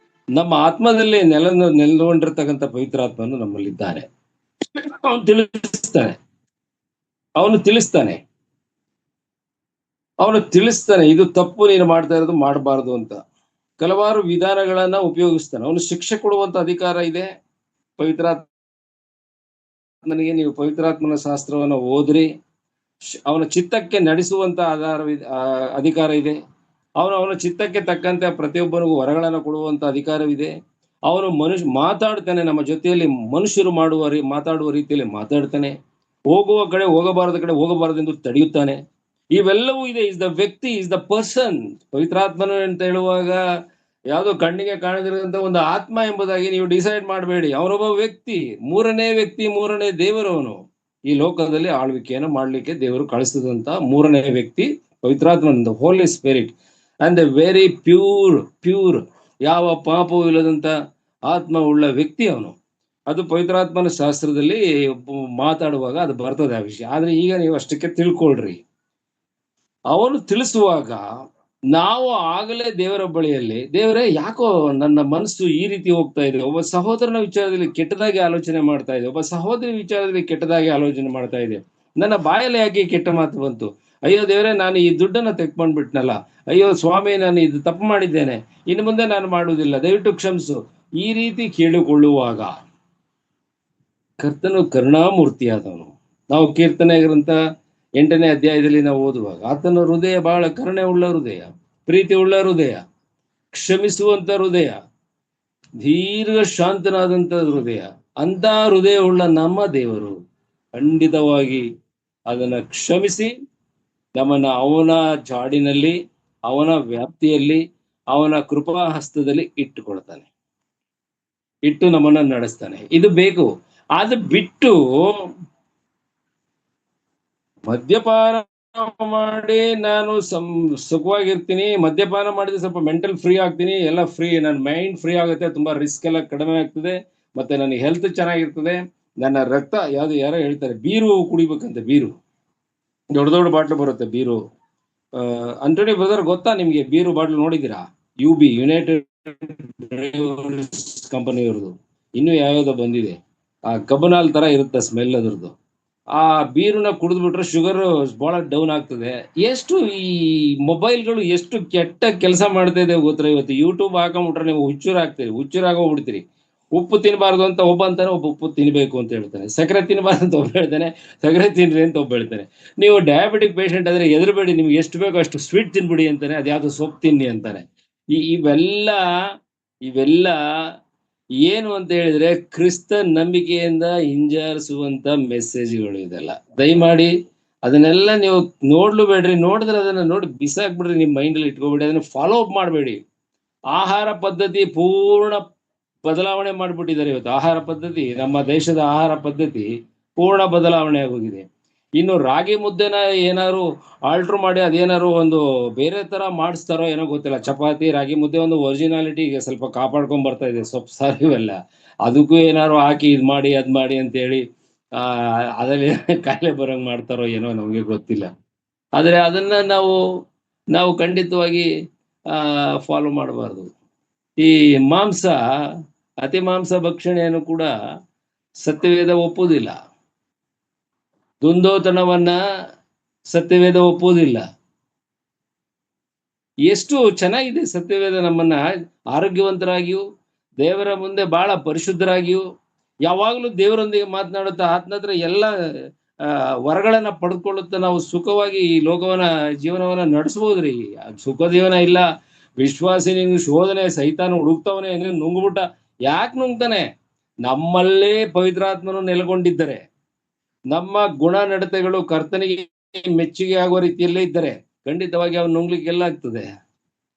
ನಮ್ಮ ಆತ್ಮದಲ್ಲಿ ನೆಲೆಗೊಂಡಿರ್ತಕ್ಕಂಥ ಪವಿತ್ರಾತ್ಮನು ನಮ್ಮಲ್ಲಿದ್ದಾನೆ. ಅವನು ತಿಳಿಸ್ತಾನೆ ಇದು ತಪ್ಪು, ನೀನು ಮಾಡ್ತಾ ಇರೋದು ಮಾಡಬಾರ್ದು ಅಂತ. ಕೆಲವಾರು ವಿಧಾನಗಳನ್ನ ಉಪಯೋಗಿಸ್ತಾನೆ. ಅವನು ಶಿಕ್ಷೆ ಕೊಡುವಂತ ಅಧಿಕಾರ ಇದೆ ಪವಿತ್ರಾತ್ಮನಿಗೆ. ನೀವು ಪವಿತ್ರಾತ್ಮನ ಶಾಸ್ತ್ರವನ್ನು ಓದ್ರಿ, ಅವನ ಚಿತ್ತಕ್ಕೆ ನಡೆಸುವಂತ ಅಧಿಕಾರ ಇದೆ. ಅವನ ಚಿತ್ತಕ್ಕೆ ತಕ್ಕಂತೆ ಪ್ರತಿಯೊಬ್ಬನಿಗೂ ವರಗಳನ್ನು ಕೊಡುವಂತ ಅಧಿಕಾರವಿದೆ. ಅವನು ಮಾತಾಡ್ತಾನೆ, ನಮ್ಮ ಜೊತೆಯಲ್ಲಿ ಮನುಷ್ಯರು ಮಾತಾಡುವ ರೀತಿಯಲ್ಲಿ ಮಾತಾಡ್ತಾನೆ. ಹೋಗುವ ಕಡೆ ಹೋಗಬಾರದ ಕಡೆ ಹೋಗಬಾರದೆಂದು ತಡೆಯುತ್ತಾನೆ. ಇವೆಲ್ಲವೂ ಇದೆ. ಇಸ್ ದ ವ್ಯಕ್ತಿ, ಇಸ್ ದ ಪರ್ಸನ್. ಪವಿತ್ರಾತ್ಮನು ಅಂತ ಹೇಳುವಾಗ ಯಾವುದೋ ಕಣ್ಣಿಗೆ ಕಾಣದಿರುವಂತ ಒಂದು ಆತ್ಮ ಎಂಬುದಾಗಿ ನೀವು ಡಿಸೈಡ್ ಮಾಡಬೇಡಿ. ಅವನೊಬ್ಬ ವ್ಯಕ್ತಿ, ಮೂರನೇ ದೇವರು. ಅವನು ಈ ಲೋಕದಲ್ಲಿ ಆಳ್ವಿಕೆಯನ್ನು ಮಾಡ್ಲಿಕ್ಕೆ ದೇವರು ಕಳಿಸಿದಂತ ಮೂರನೇ ವ್ಯಕ್ತಿ ಪವಿತ್ರಾತ್ಮನ, holy spirit and the very pure, ಯಾವ ಪಾಪವೂ ಇಲ್ಲದಂತ ಆತ್ಮ ಉಳ್ಳ ವ್ಯಕ್ತಿ ಅವನು. ಅದು ಪವಿತ್ರಾತ್ಮನ ಶಾಸ್ತ್ರದಲ್ಲಿ ಮಾತಾಡುವಾಗ ಅದು ಬರ್ತದೆ ಆ ವಿಷಯ. ಆದ್ರೆ ಈಗ ನೀವು ಅಷ್ಟಕ್ಕೆ ತಿಳ್ಕೊಳ್ರಿ. ಅವನು ತಿಳಿಸುವಾಗ ನಾವು ಆಗಲೇ ದೇವರ ಬಳಿಯಲ್ಲಿ, ದೇವರೇ ಯಾಕೋ ನನ್ನ ಮನಸ್ಸು ಈ ರೀತಿ ಹೋಗ್ತಾ ಇದೆ, ಒಬ್ಬ ಸಹೋದರನ ವಿಚಾರದಲ್ಲಿ ಕೆಟ್ಟದಾಗಿ ಆಲೋಚನೆ ಮಾಡ್ತಾ ಇದೆ, ಒಬ್ಬ ಸಹೋದರಿ ವಿಚಾರದಲ್ಲಿ ಕೆಟ್ಟದಾಗಿ ಆಲೋಚನೆ ಮಾಡ್ತಾ ಇದೆ, ನನ್ನ ಬಾಯಲ್ಲಿ ಯಾಕೆ ಕೆಟ್ಟ ಮಾತು ಬಂತು, ಅಯ್ಯೋ ದೇವರೇ ನಾನು ಈ ದುಡ್ಡನ್ನ ತೆಕ್ಕೊಂಡ್ಬಿಟ್ನಲ್ಲ, ಅಯ್ಯೋ ಸ್ವಾಮಿ ನಾನು ಇದು ತಪ್ಪು ಮಾಡಿದ್ದೇನೆ, ಇನ್ನು ಮುಂದೆ ನಾನು ಮಾಡುವುದಿಲ್ಲ, ದಯವಿಟ್ಟು ಕ್ಷಮಿಸು, ಈ ರೀತಿ ಕೇಳಿಕೊಳ್ಳುವಾಗ ಕರ್ತನು ಕರುಣಾಮೂರ್ತಿಯಾದವನು. ನಾವು ಕೀರ್ತನೆ ಗ್ರಂಥ 8ನೇ ಅಧ್ಯಾಯದಲ್ಲಿ ನಾವು ಓದುವಾಗ ಆತನ ಹೃದಯ ಬಹಳ ಕರುಣೆ ಉಳ್ಳ ಹೃದಯ, ಪ್ರೀತಿ ಉಳ್ಳ ಹೃದಯ, ಕ್ಷಮಿಸುವಂತ ಹೃದಯ, ದೀರ್ಘ ಶಾಂತನಾದಂತ ಹೃದಯ. ಅಂತ ಹೃದಯ ಉಳ್ಳ ನಮ್ಮ ದೇವರು ಖಂಡಿತವಾಗಿ ಅದನ್ನ ಕ್ಷಮಿಸಿ ನಮ್ಮನ್ನ ಅವನ ಜಾಡಿನಲ್ಲಿ, ಅವನ ವ್ಯಾಪ್ತಿಯಲ್ಲಿ, ಅವನ ಕೃಪಾ ಹಸ್ತದಲ್ಲಿ ಇಟ್ಟು ನಮ್ಮನ್ನ ನಡೆಸ್ತಾನೆ. ಇದು ಬೇಕು. ಅದು ಬಿಟ್ಟು ಮದ್ಯಪಾನ ಮಾಡಿ ನಾನು ಸುಖವಾಗಿರ್ತೀನಿ, ಮದ್ಯಪಾನ ಮಾಡಿದ್ರೆ ಸ್ವಲ್ಪ ಮೆಂಟಲ್ ಫ್ರೀ ಆಗ್ತೀನಿ, ಎಲ್ಲ ಫ್ರೀ, ನನ್ನ ಮೈಂಡ್ ಫ್ರೀ ಆಗುತ್ತೆ, ತುಂಬಾ ರಿಸ್ಕ್ ಎಲ್ಲ ಕಡಿಮೆ ಆಗ್ತದೆ, ಮತ್ತೆ ನನ್ನ ಹೆಲ್ತ್ ಚೆನ್ನಾಗಿರ್ತದೆ, ನನ್ನ ರಕ್ತ ಯಾರೋ ಹೇಳ್ತಾರೆ ಬೀರು ಕುಡಿಬೇಕಂತೆ, ಬೀರು ದೊಡ್ಡ ಬಾಟ್ಲು ಬರುತ್ತೆ, ಬೀರು ಅಂಟೋನಿ ಬ್ರದರ್ ಗೊತ್ತಾ ನಿಮ್ಗೆ ಬೀರು ಬಾಟ್ಲು ನೋಡಿದ್ದೀರಾ? UB ಯುನೈಟೆಡ್ ಕಂಪನಿ ಅವ್ರದ್ದು ಇನ್ನು ಯಾವ್ಯಾವ್ದೋ ಬಂದಿದೆ. ಆ ಕಬ್ಬನಾಲ್ ತರ ಇರುತ್ತೆ ಸ್ಮೆಲ್ ಅದ್ರದ್ದು. ಆ ಬೀರನ್ನ ಕುಡಿದ್ಬಿಟ್ರೆ ಶುಗರ್ ಬಹಳ ಡೌನ್ ಆಗ್ತದೆ. ಎಷ್ಟು ಈ ಮೊಬೈಲ್ಗಳು ಎಷ್ಟು ಕೆಟ್ಟ ಕೆಲಸ ಮಾಡ್ತಾ ಇದೆ ಗೊತ್ತಾ? ಇವತ್ತು ಯೂಟ್ಯೂಬ್ ಹಾಕೊಂಡ್ಬಿಟ್ರೆ ನೀವು ಹುಚ್ಚರಾಗೋಗ್ಬಿಡ್ತೀರಿ. ಉಪ್ಪು ತಿನ್ನಬಾರ್ದು ಅಂತ ಒಬ್ಬ ಅಂತಾನೆ, ಒಬ್ಬ ಉಪ್ಪು ತಿನ್ಬೇಕು ಅಂತ ಹೇಳ್ತಾನೆ. ಸಕ್ಕರೆ ತಿನ್ನಬಾರ್ದು ಅಂತ ಒಬ್ಬ ಹೇಳ್ತಾನೆ, ಸಕ್ಕರೆ ತಿನ್ರಿ ಅಂತ ಒಬ್ಬ ಹೇಳ್ತಾನೆ. ನೀವು ಡಯಾಬಿಟಿಕ್ ಪೇಷಂಟ್ ಆದ್ರೆ ಎದುರುಬೇಡಿ, ನಿಮ್ಗೆ ಎಷ್ಟು ಬೇಕೋ ಅಷ್ಟು ಸ್ವೀಟ್ ತಿನ್ಬಿಡಿ ಅಂತಾನೆ, ಅದ್ಯಾವ್ದು ಸೊಪ್ಪು ತಿನ್ನಿ ಅಂತಾನೆ. ಇವೆಲ್ಲ ಏನು ಅಂತ ಹೇಳಿದ್ರೆ ಕ್ರಿಸ್ತ ನಂಬಿಕೆಯಿಂದ ಹಿಂಜರಿಸುವಂತ ಮೆಸೇಜ್ಗಳು ಇದೆಲ್ಲ. ದಯಮಾಡಿ ಅದನ್ನೆಲ್ಲ ನೀವು ನೋಡ್ಲುಬೇಡ್ರಿ. ನೋಡಿದ್ರೆ ಅದನ್ನ ನೋಡಿ ಬಿಸಾಕ್ಬಿಡ್ರಿ, ನಿಮ್ ಮೈಂಡ್ ಅಲ್ಲಿ ಇಟ್ಕೋಬೇಡಿ, ಅದನ್ನ ಫಾಲೋ ಅಪ್ ಮಾಡಬೇಡಿ. ಆಹಾರ ಪದ್ಧತಿ ಪೂರ್ಣ ಬದಲಾವಣೆ ಮಾಡ್ಬಿಟ್ಟಿದ್ದಾರೆ ಇವತ್ತು. ಆಹಾರ ಪದ್ಧತಿ, ನಮ್ಮ ದೇಶದ ಆಹಾರ ಪದ್ಧತಿ ಪೂರ್ಣ ಬದಲಾವಣೆ ಆಗೋಗಿದೆ. ಇನ್ನು ರಾಗಿ ಮುದ್ದೆನ ಏನಾದ್ರು ಆಲ್ಟ್ರ್ ಮಾಡಿ ಅದೇನಾದ್ರು ಒಂದು ಬೇರೆ ತರ ಮಾಡಿಸ್ತಾರೋ ಏನೋ ಗೊತ್ತಿಲ್ಲ. ಚಪಾತಿ ರಾಗಿ ಮುದ್ದೆ ಒಂದು ಒರಿಜಿನಾಲಿಟಿ ಈಗ ಸ್ವಲ್ಪ ಕಾಪಾಡ್ಕೊಂಡ್ ಬರ್ತಾ ಇದೆ. ಸೊಪ್ಪು ಸಾರು ಇವೆಲ್ಲ ಅದಕ್ಕೂ ಏನಾದ್ರು ಹಾಕಿ ಇದ್ ಮಾಡಿ ಅದ್ ಮಾಡಿ ಅಂತ ಹೇಳಿ ಅದ್ರಲ್ಲಿ ಕಾಯಿಲೆ ಬರಂಗ್ ಮಾಡ್ತಾರೋ ಏನೋ ನಮ್ಗೆ ಗೊತ್ತಿಲ್ಲ. ಆದ್ರೆ ಅದನ್ನ ನಾವು ಖಂಡಿತವಾಗಿ ಫಾಲೋ ಮಾಡಬಾರ್ದು. ಈ ಅತಿ ಮಾಂಸ ಭಕ್ಷಣೆಯನ್ನು ಕೂಡ ಸತ್ಯವೇದ ಒಪ್ಪುವುದಿಲ್ಲ. ದುಂದೋತನವನ್ನ ಸತ್ಯವೇದ ಒಪ್ಪುವುದಿಲ್ಲ. ಎಷ್ಟು ಚೆನ್ನಾಗಿದೆ ಸತ್ಯವೇದ ನಮ್ಮನ್ನ ಆರೋಗ್ಯವಂತರಾಗಿಯೂ ದೇವರ ಮುಂದೆ ಬಹಳ ಪರಿಶುದ್ಧರಾಗಿಯೂ ಯಾವಾಗಲೂ ದೇವರೊಂದಿಗೆ ಮಾತನಾಡುತ್ತಾ ಆತನ ಹತ್ರ ಎಲ್ಲ ವರಗಳನ್ನ ಪಡೆದುಕೊಳ್ಳುತ್ತಾ ನಾವು ಸುಖವಾಗಿ ಈ ಜೀವನವನ್ನ ನಡೆಸಬಹುದ್ರಿ. ಸುಖ ಜೀವನ ಇಲ್ಲ. ವಿಶ್ವಾಸಿ ಶೋಧನೆ ಸೈತಾನ ಹುಡುಕ್ತವನೇ ನುಂಗ್ಬಿಟ್ಟ. ಯಾಕೆ ನುಂಗ್ತಾನೆ? ನಮ್ಮಲ್ಲೇ ಪವಿತ್ರಾತ್ಮನು ನೆಲೆಗೊಂಡಿದ್ದರೆ, ನಮ್ಮ ಗುಣ ನಡತೆಗಳು ಕರ್ತನಿಗೆ ಮೆಚ್ಚುಗೆ ಆಗುವ ರೀತಿಯಲ್ಲೇ ಇದ್ದರೆ ಖಂಡಿತವಾಗಿ ಅವನು ನುಂಗ್ಲಿಕ್ಕೆಲ್ಲ ಆಗ್ತದೆ.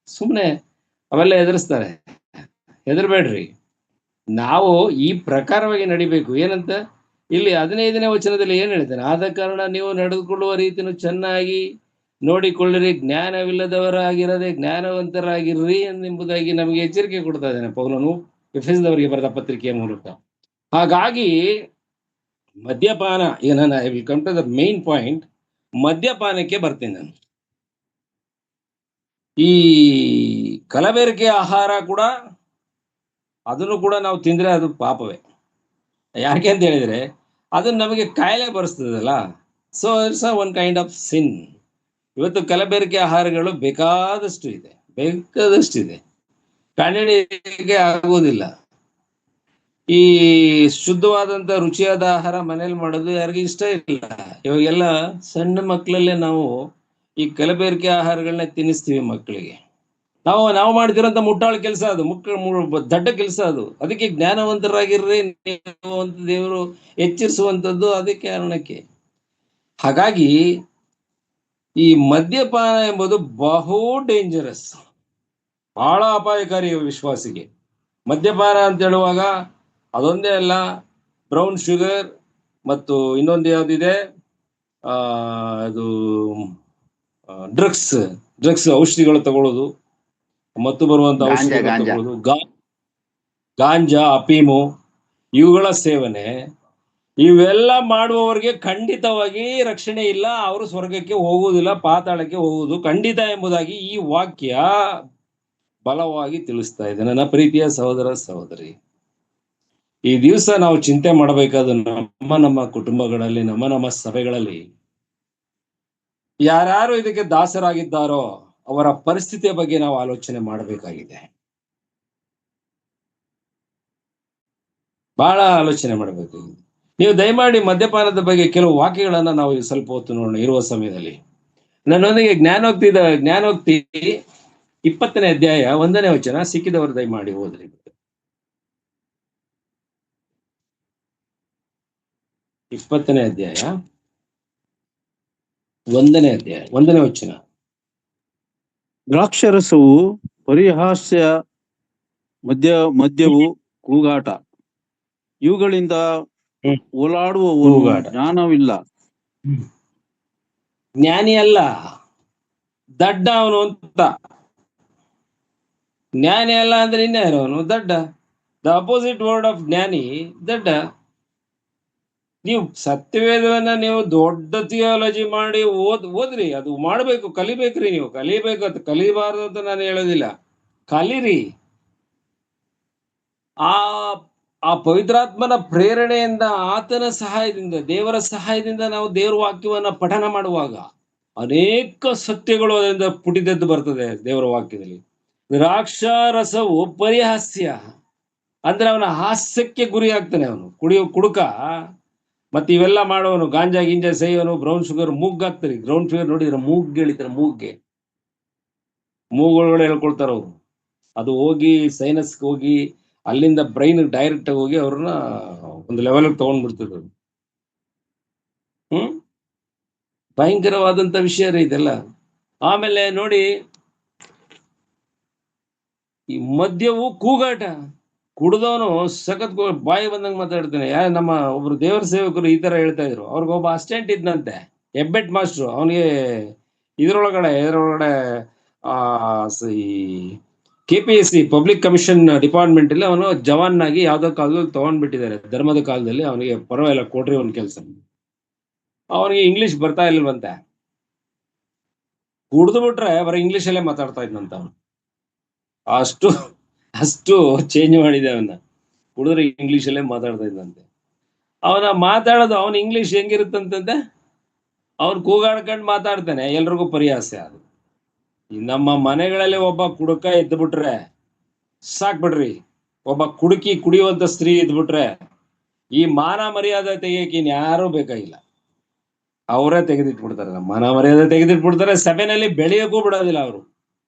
ಸುಮ್ಮನೆ ಅವೆಲ್ಲ ಎದುರಿಸ್ತಾರೆ. ಹೆದರ್ಬೇಡ್ರಿ. ನಾವು ಈ ಪ್ರಕಾರವಾಗಿ ನಡಿಬೇಕು. ಏನಂತ ಇಲ್ಲಿ 15ನೇ ವಚನದಲ್ಲಿ ಏನ್ ಹೇಳ್ತಾನೆ? ಆದ ಕಾರಣ ನೀವು ನಡೆದುಕೊಳ್ಳುವ ರೀತಿಯನ್ನು ಚೆನ್ನಾಗಿ ನೋಡಿಕೊಳ್ಳಿರಿ, ಜ್ಞಾನವಿಲ್ಲದವರಾಗಿರದೆ ಜ್ಞಾನವಂತರಾಗಿರ್ರಿ ಎಂಬುದಾಗಿ ನಮಗೆ ಎಚ್ಚರಿಕೆ ಕೊಡ್ತಾ ಇದ್ದಾನೆ ಪೌಲನು ಎಫೆಸದವರಿಗೆ ಬರೆದ ಪತ್ರಿಕೆಯ ಮೂಲಕ. ಹಾಗಾಗಿ ಮದ್ಯಪಾನ, ಈಗ ನಾನು I will come to the main point. ಮದ್ಯಪಾನಕ್ಕೆ ಬರ್ತೇನೆ ನಾನು. ಈ ಕಲಬೆರಕೆ ಆಹಾರ ಕೂಡ, ಅದನ್ನು ಕೂಡ ನಾವು ತಿಂದ್ರೆ ಅದು ಪಾಪವೇ. ಯಾಕೆ ಅಂತ ಹೇಳಿದ್ರೆ ಅದು ನಮಗೆ ಕಾಯಿಲೆ ಬರೆಸ್ತದಲ್ಲ. So it's one kind of sin. ಇವತ್ತು ಕಲಬೆರಕೆ ಆಹಾರಗಳು ಬೇಕಾದಷ್ಟು ಇದೆ. ಕಂಡುಹಿಡಿಯಲಿಕ್ಕೆ ಆಗುವುದಿಲ್ಲ. ಈ ಶುದ್ಧವಾದಂತ ರುಚಿಯಾದ ಆಹಾರ ಮನೇಲಿ ಮಾಡೋದು ಯಾರಿಗೂ ಇಷ್ಟ ಇಲ್ಲ. ಇವಾಗೆಲ್ಲ ಸಣ್ಣ ಮಕ್ಕಳಲ್ಲೇ ನಾವು ಈ ಕಲಬೆರಕೆ ಆಹಾರಗಳನ್ನ ತಿನ್ನಿಸ್ತೀವಿ ಮಕ್ಕಳಿಗೆ. ನಾವು ಮಾಡ್ತಿರೋಂಥ ಮುಟ್ಟಾಳ ಕೆಲಸ ಅದು, ದಡ್ಡ ಕೆಲಸ ಅದು. ಅದಕ್ಕೆ ಜ್ಞಾನವಂತರಾಗಿರ್ರಿ ಅಂತ ದೇವರು ಎಚ್ಚರಿಸುವಂಥದ್ದು ಅದೇ ಕಾರಣಕ್ಕೆ. ಹಾಗಾಗಿ ಈ ಮದ್ಯಪಾನ ಎಂಬುದು ಬಹು ಡೇಂಜರಸ್, ಬಹಳ ಅಪಾಯಕಾರಿ ವಿಶ್ವಾಸಿಗೆ. ಮದ್ಯಪಾನ ಅಂತ ಹೇಳುವಾಗ ಅದೊಂದೇ ಅಲ್ಲ, ಬ್ರೌನ್ ಶುಗರ್ ಮತ್ತು ಇನ್ನೊಂದು ಯಾವ್ದಿದೆ, ಅದು ಡ್ರಗ್ಸ್ ಔಷಧಿಗಳು ತಗೊಳ್ಳೋದು, ಮತ್ತು ಬರುವಂತ ಔಷಧಿಗಳು ತಗೊಳ್ಳೋದು, ಗಾಂಜಾ, ಅಫೀಮು, ಇವುಗಳ ಸೇವನೆ, ಇವೆಲ್ಲ ಮಾಡುವವರಿಗೆ ಖಂಡಿತವಾಗಿ ರಕ್ಷಣೆ ಇಲ್ಲ. ಅವರು ಸ್ವರ್ಗಕ್ಕೆ ಹೋಗುವುದಿಲ್ಲ, ಪಾತಾಳಕ್ಕೆ ಹೋಗುವುದು ಖಂಡಿತ ಎಂಬುದಾಗಿ ಈ ವಾಕ್ಯ ಬಲವಾಗಿ ತಿಳಿಸ್ತಾ ಇದೆ. ನನ್ನ ಪ್ರೀತಿಯ ಸಹೋದರ ಸಹೋದರಿ, ಈ ದಿವಸ ನಾವು ಚಿಂತೆ ಮಾಡಬೇಕಾದ ನಮ್ಮ ಕುಟುಂಬಗಳಲ್ಲಿ, ನಮ್ಮ ಸಭೆಗಳಲ್ಲಿ ಯಾರ್ಯಾರು ಇದಕ್ಕೆ ದಾಸರಾಗಿದ್ದಾರೋ ಅವರ ಪರಿಸ್ಥಿತಿಯ ಬಗ್ಗೆ ನಾವು ಆಲೋಚನೆ ಮಾಡಬೇಕಾಗಿದೆ. ಬಹಳ ಆಲೋಚನೆ ಮಾಡಬೇಕಾಗಿದೆ. ನೀವು ದಯಮಾಡಿ ಮದ್ಯಪಾನದ ಬಗ್ಗೆ ಕೆಲವು ವಾಕ್ಯಗಳನ್ನ ನಾವು ಸ್ವಲ್ಪ ಹೊತ್ತು ನೋಡೋಣ ಇರುವ ಸಮಯದಲ್ಲಿ. ನನ್ನೊಂದಿಗೆ ಜ್ಞಾನೋಕ್ತಿ 20ನೇ ಅಧ್ಯಾಯ 1ನೇ ವಚನ ಸಿಕ್ಕಿದವರು ದಯಮಾಡಿ ಓದ್ರಿ. 20ನೇ ಅಧ್ಯಾಯ 1ನೇ ವಚನ. ದ್ರಾಕ್ಷರಸವು ಪರಿಹಾಸ್ಯ, ಮದ್ಯವು ಕೂಗಾಟ, ಇವುಗಳಿಂದ ಓಲಾಡುವವರು ಜ್ಞಾನವಿಲ್ಲ. ಜ್ಞಾನಿ ಅಲ್ಲ, ದಡ್ಡ ಅವನು ಅಂತ. ಜ್ಞಾನಿ ಅಲ್ಲ ಅಂದ್ರೆ ಇನ್ಯಾರು ಅವನು? ದಡ್ಡ. ದ ಅಪೋಸಿಟ್ ವರ್ಡ್ ಆಫ್ ಜ್ಞಾನಿ ದಡ್ಡ. ನೀವು ಸತ್ಯವೇದವನ್ನ ನೀವು ದೊಡ್ಡ ಥಿಯಾಲಜಿ ಮಾಡಿ ಓದ್ರಿ, ಅದು ಮಾಡ್ಬೇಕು, ಕಲಿಬೇಕ್ರಿ. ನೀವು ಕಲಿಬೇಕು, ಅದು ಕಲಿಬಾರ್ದು ಅಂತ ನಾನು ಹೇಳೋದಿಲ್ಲ, ಕಲಿರಿ. ಆ ಆ ಪವಿತ್ರಾತ್ಮನ ಪ್ರೇರಣೆಯಿಂದ, ಆತನ ಸಹಾಯದಿಂದ, ದೇವರ ಸಹಾಯದಿಂದ ನಾವು ದೇವರ ವಾಕ್ಯವನ್ನ ಪಠನ ಮಾಡುವಾಗ ಅನೇಕ ಸತ್ಯಗಳು ಅದರಿಂದ ಪುಟಿದೆದ್ದು ಬರ್ತದೆ. ದೇವರ ವಾಕ್ಯದಲ್ಲಿ ದ್ರಾಕ್ಷಾರಸವು ಪರಿಹಾಸ್ಯ ಅಂದ್ರೆ ಅವನ ಹಾಸ್ಯಕ್ಕೆ ಗುರಿ ಆಗ್ತಾನೆ. ಅವನು ಕುಡುಕ ಮತ್ತೆ ಇವೆಲ್ಲ ಮಾಡೋನು, ಗಾಂಜಾ ಗಿಂಜಾ ಸೇಯೋನು, ಬ್ರೌನ್ ಶುಗರ್ ಮೂಗ್ಗಾಗ್ತಾರೆ. ಬ್ರೌನ್ ಶುಗರ್ ನೋಡಿದ್ರೆ ಮೂಗ್ಗೆ ಎಳಿತಾರೆ, ಮೂಗೊಳಗಡೆ ಹೇಳ್ಕೊಳ್ತಾರ ಅವ್ರು. ಅದು ಹೋಗಿ ಸೈನಸ್ಗೆ ಹೋಗಿ ಅಲ್ಲಿಂದ ಬ್ರೈನ್ ಡೈರೆಕ್ಟ್ ಹೋಗಿ ಅವ್ರನ್ನ ಒಂದು ಲೆವೆಲ್ ತಗೊಂಡ್ಬಿಡ್ತದೆ. ಭಯಂಕರವಾದಂತ ವಿಷಯ ರೀ ಇದೆಲ್ಲ. ಆಮೇಲೆ ನೋಡಿ, ಈ ಮದ್ಯವು ಕೂಗಾಟ. ಕುಡ್ದವನು ಸಖತ್ ಬಾಯಿ ಬಂದಂಗೆ ಮಾತಾಡ್ತಾನೆ. ನಮ್ಮ ಒಬ್ರು ದೇವರ ಸೇವಕರು ಈ ತರ ಹೇಳ್ತಾ ಇದ್ರು. ಅವ್ರಿಗೊಬ್ಬ ಅಸಿಸ್ಟೆಂಟ್ ಇದ್ನಂತೆ, ಹೆಬ್ಬೆಟ್ ಮಾಸ್ಟ್ರು. ಅವನಿಗೆ ಇದರೊಳಗಡೆ KPSC ಪಬ್ಲಿಕ್ ಕಮಿಷನ್ ಡಿಪಾರ್ಟ್ಮೆಂಟ್ ಅಲ್ಲಿ ಅವನು ಜವಾನ್ ಆಗಿ ಯಾವ್ದೋ ಕಾಲದಲ್ಲಿ ತಗೊಂಡ್ಬಿಟ್ಟಿದ್ದಾರೆ. ಧರ್ಮದ ಕಾಲದಲ್ಲಿ ಅವನಿಗೆ ಪರವಾಗಿಲ್ಲ ಕೊಟ್ರಿ ಒಂದ್ ಕೆಲಸ. ಅವನಿಗೆ ಇಂಗ್ಲಿಷ್ ಬರ್ತಾ ಇಲ್ವಂತೆ. ಕುಡ್ದು ಬಿಟ್ರೆ ಬರೀ ಇಂಗ್ಲಿಷ್ ಅಲ್ಲೇ ಮಾತಾಡ್ತಾ ಇದ್ನಂತ ಅವನು. ಅಷ್ಟು ಚೇಂಜ್ ಮಾಡಿದೆ ಅವನ್ನ. ಕುಡಿದ್ರೆ ಇಂಗ್ಲಿಷ್ ಅಲ್ಲೇ ಮಾತಾಡ್ತಾ ಇದ್ದಂತೆ. ಅವನ ಮಾತಾಡೋದು, ಅವನ ಇಂಗ್ಲಿಷ್ ಹೆಂಗಿರುತ್ತಂತೆ, ಅವನ್ ಕೂಗಾಡ್ಕೊಂಡು ಮಾತಾಡ್ತಾನೆ, ಎಲ್ರಿಗೂ ಪರಿಹಾಸ. ಅದು ನಮ್ಮ ಮನೆಗಳಲ್ಲಿ ಒಬ್ಬ ಕುಡುಕ ಎದ್ಬಿಟ್ರೆ ಸಾಕ್ಬಿಡ್ರಿ. ಒಬ್ಬ ಕುಡಿಯುವಂತ ಸ್ತ್ರೀ ಇದ್ಬಿಟ್ರೆ ಈ ಮಾನ ಮರ್ಯಾದೆ ತೆಗಿಯಕ್ಕೆ ಯಾರು ಬೇಕಾಗಿಲ್ಲ, ಅವರೇ ತೆಗೆದಿಟ್ಬಿಡ್ತಾರೆ. ನಮ್ಮ ಮಾನ ಮರ್ಯಾದೆ ತೆಗೆದಿಟ್ಬಿಡ್ತಾರೆ. ಸಭೆನಲ್ಲಿ ಬೆಳೆಯೋಕ್ಕೂ ಬಿಡೋದಿಲ್ಲ ಅವರು.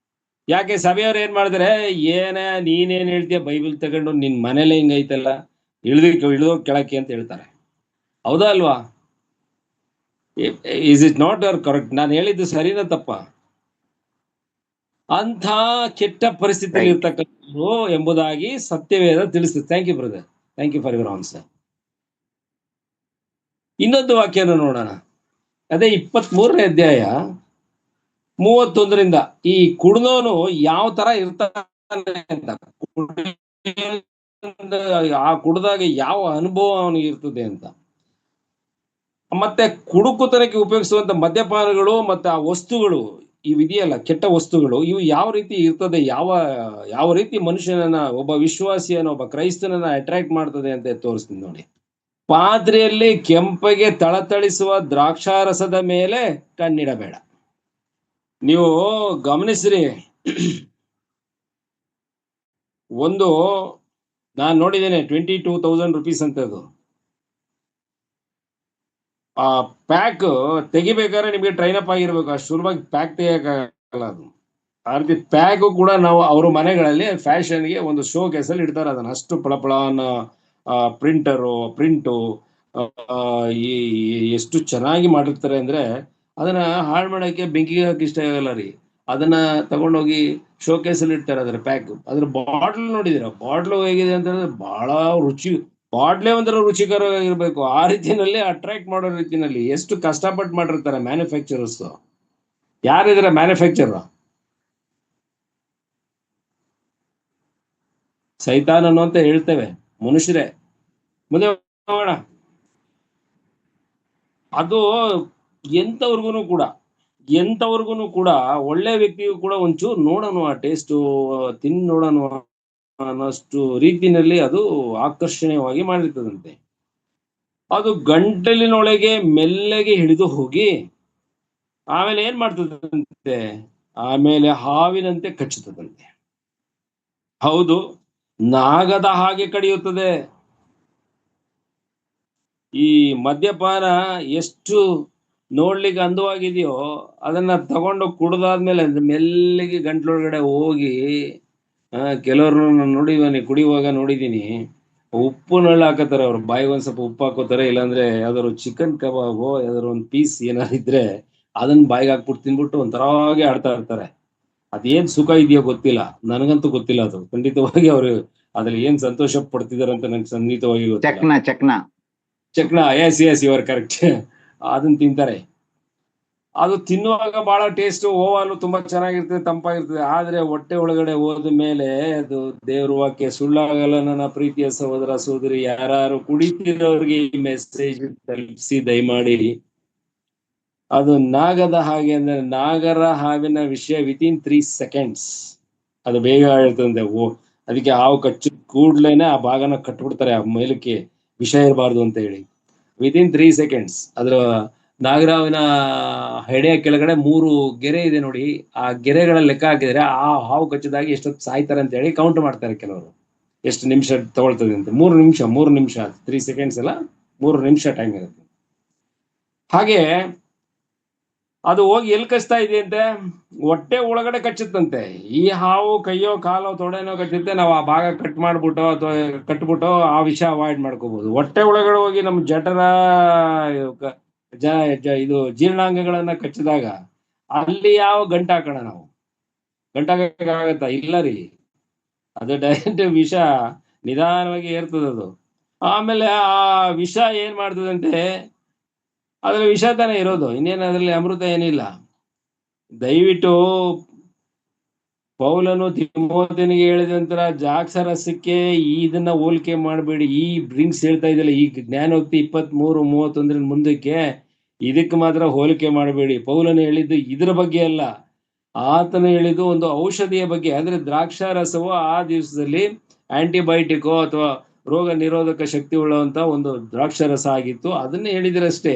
ಯಾಕೆ? ಸಭೆಯವ್ರು ಏನ್ ಮಾಡಿದ್ರೆ, ನೀನೇನ್ ಹೇಳ್ತೀಯ, ಬೈಬಲ್ ತಗೊಂಡು ನಿನ್ ಮನೇಲೆ ಹಿಂಗೈತಲ್ಲ, ಇಳಿದೋ ಕೆಳಕ್ಕೆ ಅಂತ ಹೇಳ್ತಾರೆ. ಹೌದಾ ಅಲ್ವಾ? Is it not your correct? ನಾನು ಹೇಳಿದ್ದು ಸರಿನಾ ತಪ್ಪ? ಅಂಥ ಕೆಟ್ಟ ಪರಿಸ್ಥಿತಿಯಲ್ಲಿ ಇರ್ತಕ್ಕಂಥದ್ದು ಎಂಬುದಾಗಿ ಸತ್ಯವೇದ ತಿಳಿಸ್ತದೆ. Thank you brother, thank you for your answer. ಇನ್ನೊಂದು ವಾಕ್ಯನ ನೋಡೋಣ. ಅದೇ 23ನೇ ಅಧ್ಯಾಯ 31ರಿಂದ. ಈ ಕುಡ್ದೋನು ಯಾವ ತರ ಇರ್ತಾನೆ ಅಂತ, ಆ ಕುಡ್ದಾಗ ಯಾವ ಅನುಭವ ಅವನಿಗೆ ಇರ್ತದೆ ಅಂತ, ಮತ್ತೆ ಕುಡುಕುತನಕ್ಕೆ ಉಪಯೋಗಿಸುವಂತ ಮದ್ಯಪಾನಗಳು ಮತ್ತೆ ಆ ವಸ್ತುಗಳು ಇವಿದೆಯಲ್ಲ, ಕೆಟ್ಟ ವಸ್ತುಗಳು, ಇವು ಯಾವ ರೀತಿ ಇರ್ತದೆ, ಯಾವ ರೀತಿ ಮನುಷ್ಯನನ್ನ, ಒಬ್ಬ ವಿಶ್ವಾಸಿಯನ್ನ, ಒಬ್ಬ ಕ್ರೈಸ್ತನನ್ನ ಅಟ್ರಾಕ್ಟ್ ಮಾಡ್ತದೆ ಅಂತ ತೋರಿಸ್ತೀನಿ ನೋಡಿ. ಪಾತ್ರೆಯಲ್ಲಿ ಕೆಂಪಗೆ ತಳತಳಿಸುವ ದ್ರಾಕ್ಷಾರಸದ ಮೇಲೆ ಕಣ್ಣಿಡಬೇಡ. ನೀವು ಗಮನಿಸ್ರಿ, ಒಂದು ನಾನು ನೋಡಿದ್ದೇನೆ, 22,000 rupees ಅಂತದ್ದು. ಆ ಪ್ಯಾಕ್ ತೆಗಿಬೇಕಾದ್ರೆ ನಿಮ್ಗೆ ಟ್ರೈನ್ ಅಪ್ ಆಗಿರ್ಬೇಕು, ಅಷ್ಟು ಸುಲಭವಾಗಿ ಪ್ಯಾಕ್ ತೆಗಿಯಕ್ಕಾಗಲ್ಲ. ಅದು ಆ ರೀತಿ ಪ್ಯಾಕ್ ಕೂಡ ನಾವು ಅವ್ರ ಮನೆಗಳಲ್ಲಿ ಫ್ಯಾಷನ್ಗೆ ಒಂದು ಶೋ ಕೇಸಲ್ಲಿ ಇಡ್ತಾರೆ ಅದನ್ನ. ಅಷ್ಟು ಫಳಫಳ ಅನ್ನೋ ಪ್ರಿಂಟು ಎಷ್ಟು ಚೆನ್ನಾಗಿ ಮಾಡಿರ್ತಾರೆ ಅಂದ್ರೆ, ಅದನ್ನ ಹಾಳು ಮಾಡಕ್ಕೆ ಬೆಂಕಿಗೆ ಹಾಕಿ ಇಷ್ಟ ಆಗಲ್ಲ ರೀ. ಅದನ್ನ ತಗೊಂಡೋಗಿ ಶೋ ಕೇಸಲ್ಲಿ ಇಡ್ತಾರೆ ಅದರ ಪ್ಯಾಕ್. ಅದ್ರ ಬಾಟ್ಲ್ ನೋಡಿದಿರ, ಬಾಟ್ಲು ಹೇಗಿದೆ ಅಂತಂದ್ರೆ ಬಹಳ ಬಾಟ್ಲೇ ಒಂಥರ ರುಚಿಕರವಾಗಿರ್ಬೇಕು. ಆ ರೀತಿಯಲ್ಲಿ ಅಟ್ರಾಕ್ಟ್ ಮಾಡೋ ರೀತಿನಲ್ಲಿ ಎಷ್ಟು ಕಷ್ಟಪಟ್ಟು ಮಾಡಿರ್ತಾರೆ ಮ್ಯಾನುಫ್ಯಾಕ್ಚರರ್ಸ್. ಯಾರಿದ್ರೆ ಮ್ಯಾನುಫ್ಯಾಕ್ಚರ್? ಸೈತಾನನು ಅಂತ ಹೇಳ್ತೇವೆ, ಮನುಷ್ಯರೇ. ಮುಂದೆ ಹೋಗೋಣ. ಅದು ಎಂತವ್ರಿಗೂ ಕೂಡ ಒಳ್ಳೆ ವ್ಯಕ್ತಿಗೂ ಕೂಡ ಒಂಚೂರು ನೋಡೋಣ, ಆ ಟೇಸ್ಟು ತಿಂದು ನೋಡೋಣ ಅನ್ನೋಷ್ಟು ರೀತಿಯಲ್ಲಿ ಅದು ಆಕರ್ಷಣೀಯವಾಗಿ ಮಾಡಿರ್ತದಂತೆ. ಅದು ಗಂಟಲಿನೊಳಗೆ ಮೆಲ್ಲಗೆ ಹಿಡಿದು ಹೋಗಿ ಆಮೇಲೆ ಏನ್ ಮಾಡ್ತದಂತೆ, ಆಮೇಲೆ ಹಾವಿನಂತೆ ಕಚ್ಚುತ್ತದಂತೆ. ಹೌದು, ನಾಗದ ಹಾಗೆ ಕಡಿಯುತ್ತದೆ. ಈ ಮದ್ಯಪಾನ ಎಷ್ಟು ನೋಡ್ಲಿಕ್ಕೆ ಅಂದವಾಗಿದೆಯೋ, ಅದನ್ನ ತಗೊಂಡು ಕುಡ್ದಾದ್ಮೇಲೆ ಮೆಲ್ಲಿಗೆ ಗಂಟ್ಲೊಳಗಡೆ ಹೋಗಿ, ಕೆಲವ್ರನ್ನ ನೋಡಿದೀನಿ, ಕುಡಿಯುವಾಗ ನೋಡಿದೀನಿ, ಉಪ್ಪುನಲ್ಲಿ ಹಾಕತಾರೆ ಅವ್ರು. ಬಾಯಿಗೆ ಒಂದ್ ಸ್ವಲ್ಪ ಉಪ್ಪು ಹಾಕೋತಾರೆ, ಇಲ್ಲಾಂದ್ರೆ ಯಾವ್ದಾದ್ರು ಚಿಕನ್ ಕಬಾಬು ಯಾವ್ದಾದ್ರು ಒಂದ್ ಪೀಸ್ ಏನಾರಿದ್ರೆ ಅದನ್ನ ಬಾಯಿಗೆ ಹಾಕ್ಬಿಟ್ಟು ತಿನ್ಬಿಟ್ಟು ಒಂಥರಾಗೆ ಆಡ್ತಾ ಇರ್ತಾರೆ. ಅದೇನ್ ಸುಖ ಇದೆಯೋ ಗೊತ್ತಿಲ್ಲ, ನನಗಂತೂ ಗೊತ್ತಿಲ್ಲ. ಅದು ಖಂಡಿತವಾಗಿ ಅವ್ರು ಅದ್ರಲ್ಲಿ ಏನ್ ಸಂತೋಷ ಪಡ್ತಿದಾರೆ ಅಂತ ನಂಗೆ ಖಂಡಿತವಾಗಿ ಗೊತ್ತಿಲ್ಲ. ಚಕ್ನ, ಎಸ್ ಯು ಆರ್ ಕರೆಕ್ಟ್. ಅದನ್ನ ತಿಂತಾರೆ. ಅದು ತಿನ್ನುವಾಗ ಬಹಳ ಟೇಸ್ಟ್, ಓವಾಲು ತುಂಬಾ ಚೆನ್ನಾಗಿರ್ತದೆ, ತಂಪಾಗಿರ್ತದೆ. ಆದ್ರೆ ಹೊಟ್ಟೆ ಒಳಗಡೆ ಹೋದ ಮೇಲೆ ಅದು ದೇವ್ರ ವಾಕ್ಯ ಸುಳ್ಳಾಗಲ್ಲ. ನನ್ನ ಪ್ರೀತಿಯ ಸಹೋದರ ಸಹೋದರಿ, ಯಾರು ಕುಡಿತಿರೋರಿಗೆ ಈ ಮೆಸೇಜ್ ತಲುಪಿಸಿ ದಯಮಾಡಿ. ಅದು ನಾಗದ ಹಾಗೆ ಅಂದ್ರೆ ನಾಗರ ಹಾವಿನ ವಿಷಯ ವಿತಿನ್ 3 seconds ಅದು ಬೇಗ ಹೇಳ್ತಂತೆ. ಅದಕ್ಕೆ ಹಾವು ಕಚ್ಚಿ ಕೂಡ್ಲೇನೆ ಆ ಭಾಗನ ಕಟ್ಬಿಡ್ತಾರೆ, ಆ ಮೇಲಕ್ಕೆ ವಿಷ ಇರಬಾರ್ದು ಅಂತ ಹೇಳಿ. ವಿತಿನ್ 3 seconds ಅದ್ರ ನಾಗರಾವಿನ ಹೆಡೆಯ ಕೆಳಗಡೆ 3 ಗೆರೆ ಇದೆ ನೋಡಿ, ಆ ಗೆರೆಗಳ ಲೆಕ್ಕ ಹಾಕಿದ್ರೆ ಆ ಹಾವು ಕಚ್ಚಿದಾಗ ಎಷ್ಟೊತ್ತು ಸಾಯ್ತಾರೆ ಅಂತ ಹೇಳಿ ಕೌಂಟ್ ಮಾಡ್ತಾರೆ ಕೆಲವರು, ಎಷ್ಟು ನಿಮಿಷ ತಗೊಳ್ತದೆ ಅಂತ. 3 ನಿಮಿಷ 3 seconds ಅಲ್ಲ, 3 ನಿಮಿಷ ಟೈಮ್ ಇರುತ್ತೆ. ಹಾಗೆ ಅದು ಹೋಗಿ ಎಲ್ಲಿ ಕಚ್ತಾ ಇದೆಯಂತೆ, ಹೊಟ್ಟೆ ಒಳಗಡೆ ಕಚ್ಚುತ್ತಂತೆ. ಈ ಹಾವು ಕೈಯೋ ಕಾಲೋ ತೊಡೆನೋ ಕಚ್ಚುತ್ತೆ, ನಾವು ಆ ಭಾಗ ಕಟ್ ಮಾಡ್ಬಿಟ್ಟು ಅಥವಾ ಕಟ್ಬಿಟ್ಟು ಆ ವಿಷ ಅವಾಯ್ಡ್ ಮಾಡ್ಕೋಬಹುದು. ಹೊಟ್ಟೆ ಒಳಗಡೆ ಹೋಗಿ ನಮ್ಮ ಜಠರ ಇದು ಜೀರ್ಣಾಂಗಗಳನ್ನ ಕಚ್ಚಿದಾಗ ಅಲ್ಲಿ ಯಾವ ಗಂಟು ಹಾಕೋಣ ನಾವು? ಗಂಟಾಗತ್ತಾ? ಇಲ್ಲ ರೀ, ಅದು ಡೈರೆಕ್ಟ್ ವಿಷ ನಿಧಾನವಾಗಿ ಏರ್ತದದು. ಆಮೇಲೆ ಆ ವಿಷ ಏನ್ ಮಾಡ್ತದಂತೆ, ಅದ್ರಲ್ಲಿ ವಿಷ ತಾನೇ ಇರೋದು, ಇನ್ನೇನು ಅದ್ರಲ್ಲಿ ಅಮೃತ ಏನಿಲ್ಲ. ದಯವಿಟ್ಟು ಪೌಲನು ತಿಮೋಥನಿಗೆ ಹೇಳಿದ ನಂತರ ದ್ರಾಕ್ಷಾರಸಕ್ಕೆ ಇದನ್ನ ಹೋಲಿಕೆ ಮಾಡಬೇಡಿ. ಈ ಡ್ರಿಂಕ್ಸ್ ಹೇಳ್ತಾ ಇದ್ದಲ್ಲ, ಈ ಜ್ಞಾನೋಕ್ತಿ 23-31 ಮುಂದಕ್ಕೆ ಇದಕ್ಕೆ ಮಾತ್ರ ಹೋಲಿಕೆ ಮಾಡಬೇಡಿ. ಪೌಲನು ಹೇಳಿದ್ದು ಇದ್ರ ಬಗ್ಗೆ ಅಲ್ಲ, ಆತನು ಹೇಳಿದ್ದು ಒಂದು ಔಷಧಿಯ ಬಗ್ಗೆ. ಅಂದ್ರೆ ದ್ರಾಕ್ಷಾರಸವು ಆ ದಿವಸದಲ್ಲಿ ಆಂಟಿಬಯೋಟಿಕೋ ಅಥವಾ ರೋಗ ನಿರೋಧಕ ಶಕ್ತಿ ಉಳ್ಳಂತ ಒಂದು ದ್ರಾಕ್ಷಾರಸ ಆಗಿತ್ತು, ಅದನ್ನೇ ಹೇಳಿದ್ರಷ್ಟೇ.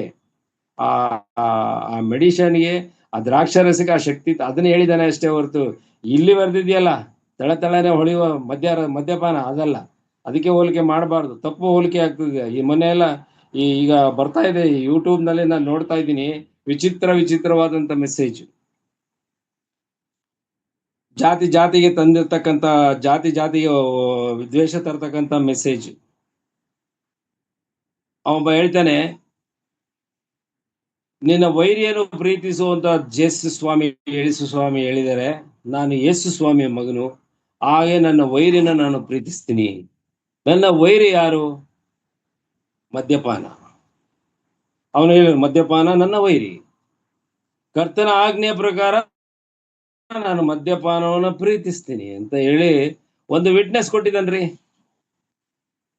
ಆ ಮೆಡಿಷನ್ಗೆ, ಆ ದ್ರಾಕ್ಷಾರಸಕ್ಕೆ ಆ ಶಕ್ತಿ ಅದನ್ನ ಹೇಳಿದಾನೆ ಅಷ್ಟೇ ಹೊರತು ಇಲ್ಲಿ ಬರ್ದಿದ್ಯಲ್ಲ ತಳನೆ ಹೊಳೆಯುವ ಮದ್ಯಪಾನ ಅದಲ್ಲ. ಅದಕ್ಕೆ ಹೋಲಿಕೆ ಮಾಡಬಾರ್ದು, ತಪ್ಪು ಹೋಲಿಕೆ ಆಗ್ತದೆ. ಈ ಮೊನ್ನೆ ಎಲ್ಲ ಈಗ ಬರ್ತಾ ಇದೆ ಯೂಟ್ಯೂಬ್ ನಲ್ಲಿ, ನಾನು ನೋಡ್ತಾ ಇದ್ದೀನಿ ವಿಚಿತ್ರವಾದಂತ ಮೆಸೇಜ್. ಜಾತಿಗೆ ತಂದಿರ್ತಕ್ಕಂತ, ಜಾತಿಗೆ ದ್ವೇಷ ತರ್ತಕ್ಕಂತ ಮೆಸೇಜ್. ಅವೊಬ್ಬ ಹೇಳ್ತಾನೆ, ನಿನ್ನ ವೈರಿಯನ್ನು ಪ್ರೀತಿಸುವಂತ ಯೇಸು ಸ್ವಾಮಿ ಹೇಳಿದರೆ, ನಾನು ಯೇಸು ಸ್ವಾಮಿಯ ಮಗನು, ಹಾಗೆ ನನ್ನ ವೈರಿನ ನಾನು ಪ್ರೀತಿಸ್ತೀನಿ. ನನ್ನ ವೈರಿ ಯಾರು? ಮದ್ಯಪಾನ. ಅವನು ಹೇಳ, ಮದ್ಯಪಾನ ನನ್ನ ವೈರಿ. ಕರ್ತನ ಆಜ್ಞೆಯ ಪ್ರಕಾರ ನಾನು ಮದ್ಯಪಾನವನ್ನ ಪ್ರೀತಿಸ್ತೀನಿ ಅಂತ ಹೇಳಿ ಒಂದು ವಿಟ್ನೆಸ್ ಕೊಟ್ಟಿದ್ದಾನ್ರಿ.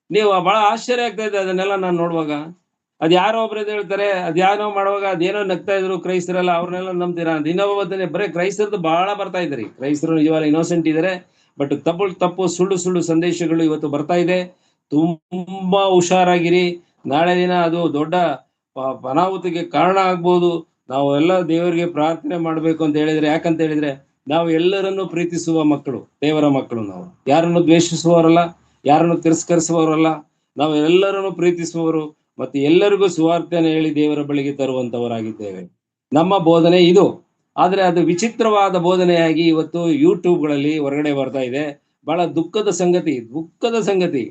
ನೀವು ಬಹಳ ಆಶ್ಚರ್ಯ ಆಗ್ತಾ ಇದೆ ಅದನ್ನೆಲ್ಲ ನಾನು ನೋಡುವಾಗ. ಅದ್ ಯಾರೋ ಒಬ್ರು ಹೇಳ್ತಾರೆ, ಅದ್ಯಾನೋ ಮಾಡುವಾಗ ಅದೇನೋ ನಗ್ತಾ ಇದ್ರು ಕ್ರೈಸ್ತರೆಲ್ಲ, ಅವ್ರನ್ನೆಲ್ಲ ನಂಬ್ತೀರಾ ಅಂತ. ಇನ್ನೊಬ್ಬ ಬರೀ ಕ್ರೈಸ್ತರದ್ದು ಬಹಳ ಬರ್ತಾ ಇದ್ರಿ. ಕ್ರೈಸ್ತರು ನಿಜವಾಗ್ಲೂ ಇನ್ನೋಸೆಂಟ್ ಇದಾರೆ, ಬಟ್ ತಪ್ಪು ಸುಳ್ಳು ಸಂದೇಶಗಳು ಇವತ್ತು ಬರ್ತಾ ಇದೆ. ತುಂಬಾ ಹುಷಾರಾಗಿರಿ. ನಾಳೆ ದಿನ ಅದು ದೊಡ್ಡ ಅನಾಹುತಿಗೆ ಕಾರಣ ಆಗ್ಬೋದು. ನಾವು ಎಲ್ಲ ದೇವರಿಗೆ ಪ್ರಾರ್ಥನೆ ಮಾಡ್ಬೇಕು ಅಂತ ಹೇಳಿದ್ರೆ, ಯಾಕಂತ ಹೇಳಿದ್ರೆ ನಾವು ಎಲ್ಲರನ್ನು ಪ್ರೀತಿಸುವ ಮಕ್ಕಳು, ದೇವರ ಮಕ್ಕಳು. ನಾವು ಯಾರನ್ನು ದ್ವೇಷಿಸುವವರಲ್ಲ, ಯಾರನ್ನು ತಿರಸ್ಕರಿಸುವವರಲ್ಲ, ನಾವು ಎಲ್ಲರನ್ನು ಪ್ರೀತಿಸುವವರು ಮತ್ತೆ ಎಲ್ಲರಿಗೂ ಸುವಾರ್ತೆಯನ್ನು ಹೇಳಿ ದೇವರ ಬಳಿಗೆ ತರುವಂತವರಾಗಿದ್ದೇವೆ. ನಮ್ಮ ಬೋಧನೆ ಇದು. ಆದ್ರೆ ಅದು ವಿಚಿತ್ರವಾದ ಬೋಧನೆಯಾಗಿ ಇವತ್ತು ಯೂಟ್ಯೂಬ್ಗಳಲ್ಲಿ ಹೊರಗಡೆ ಬರ್ತಾ ಇದೆ. ಬಹಳ ದುಃಖದ ಸಂಗತಿ.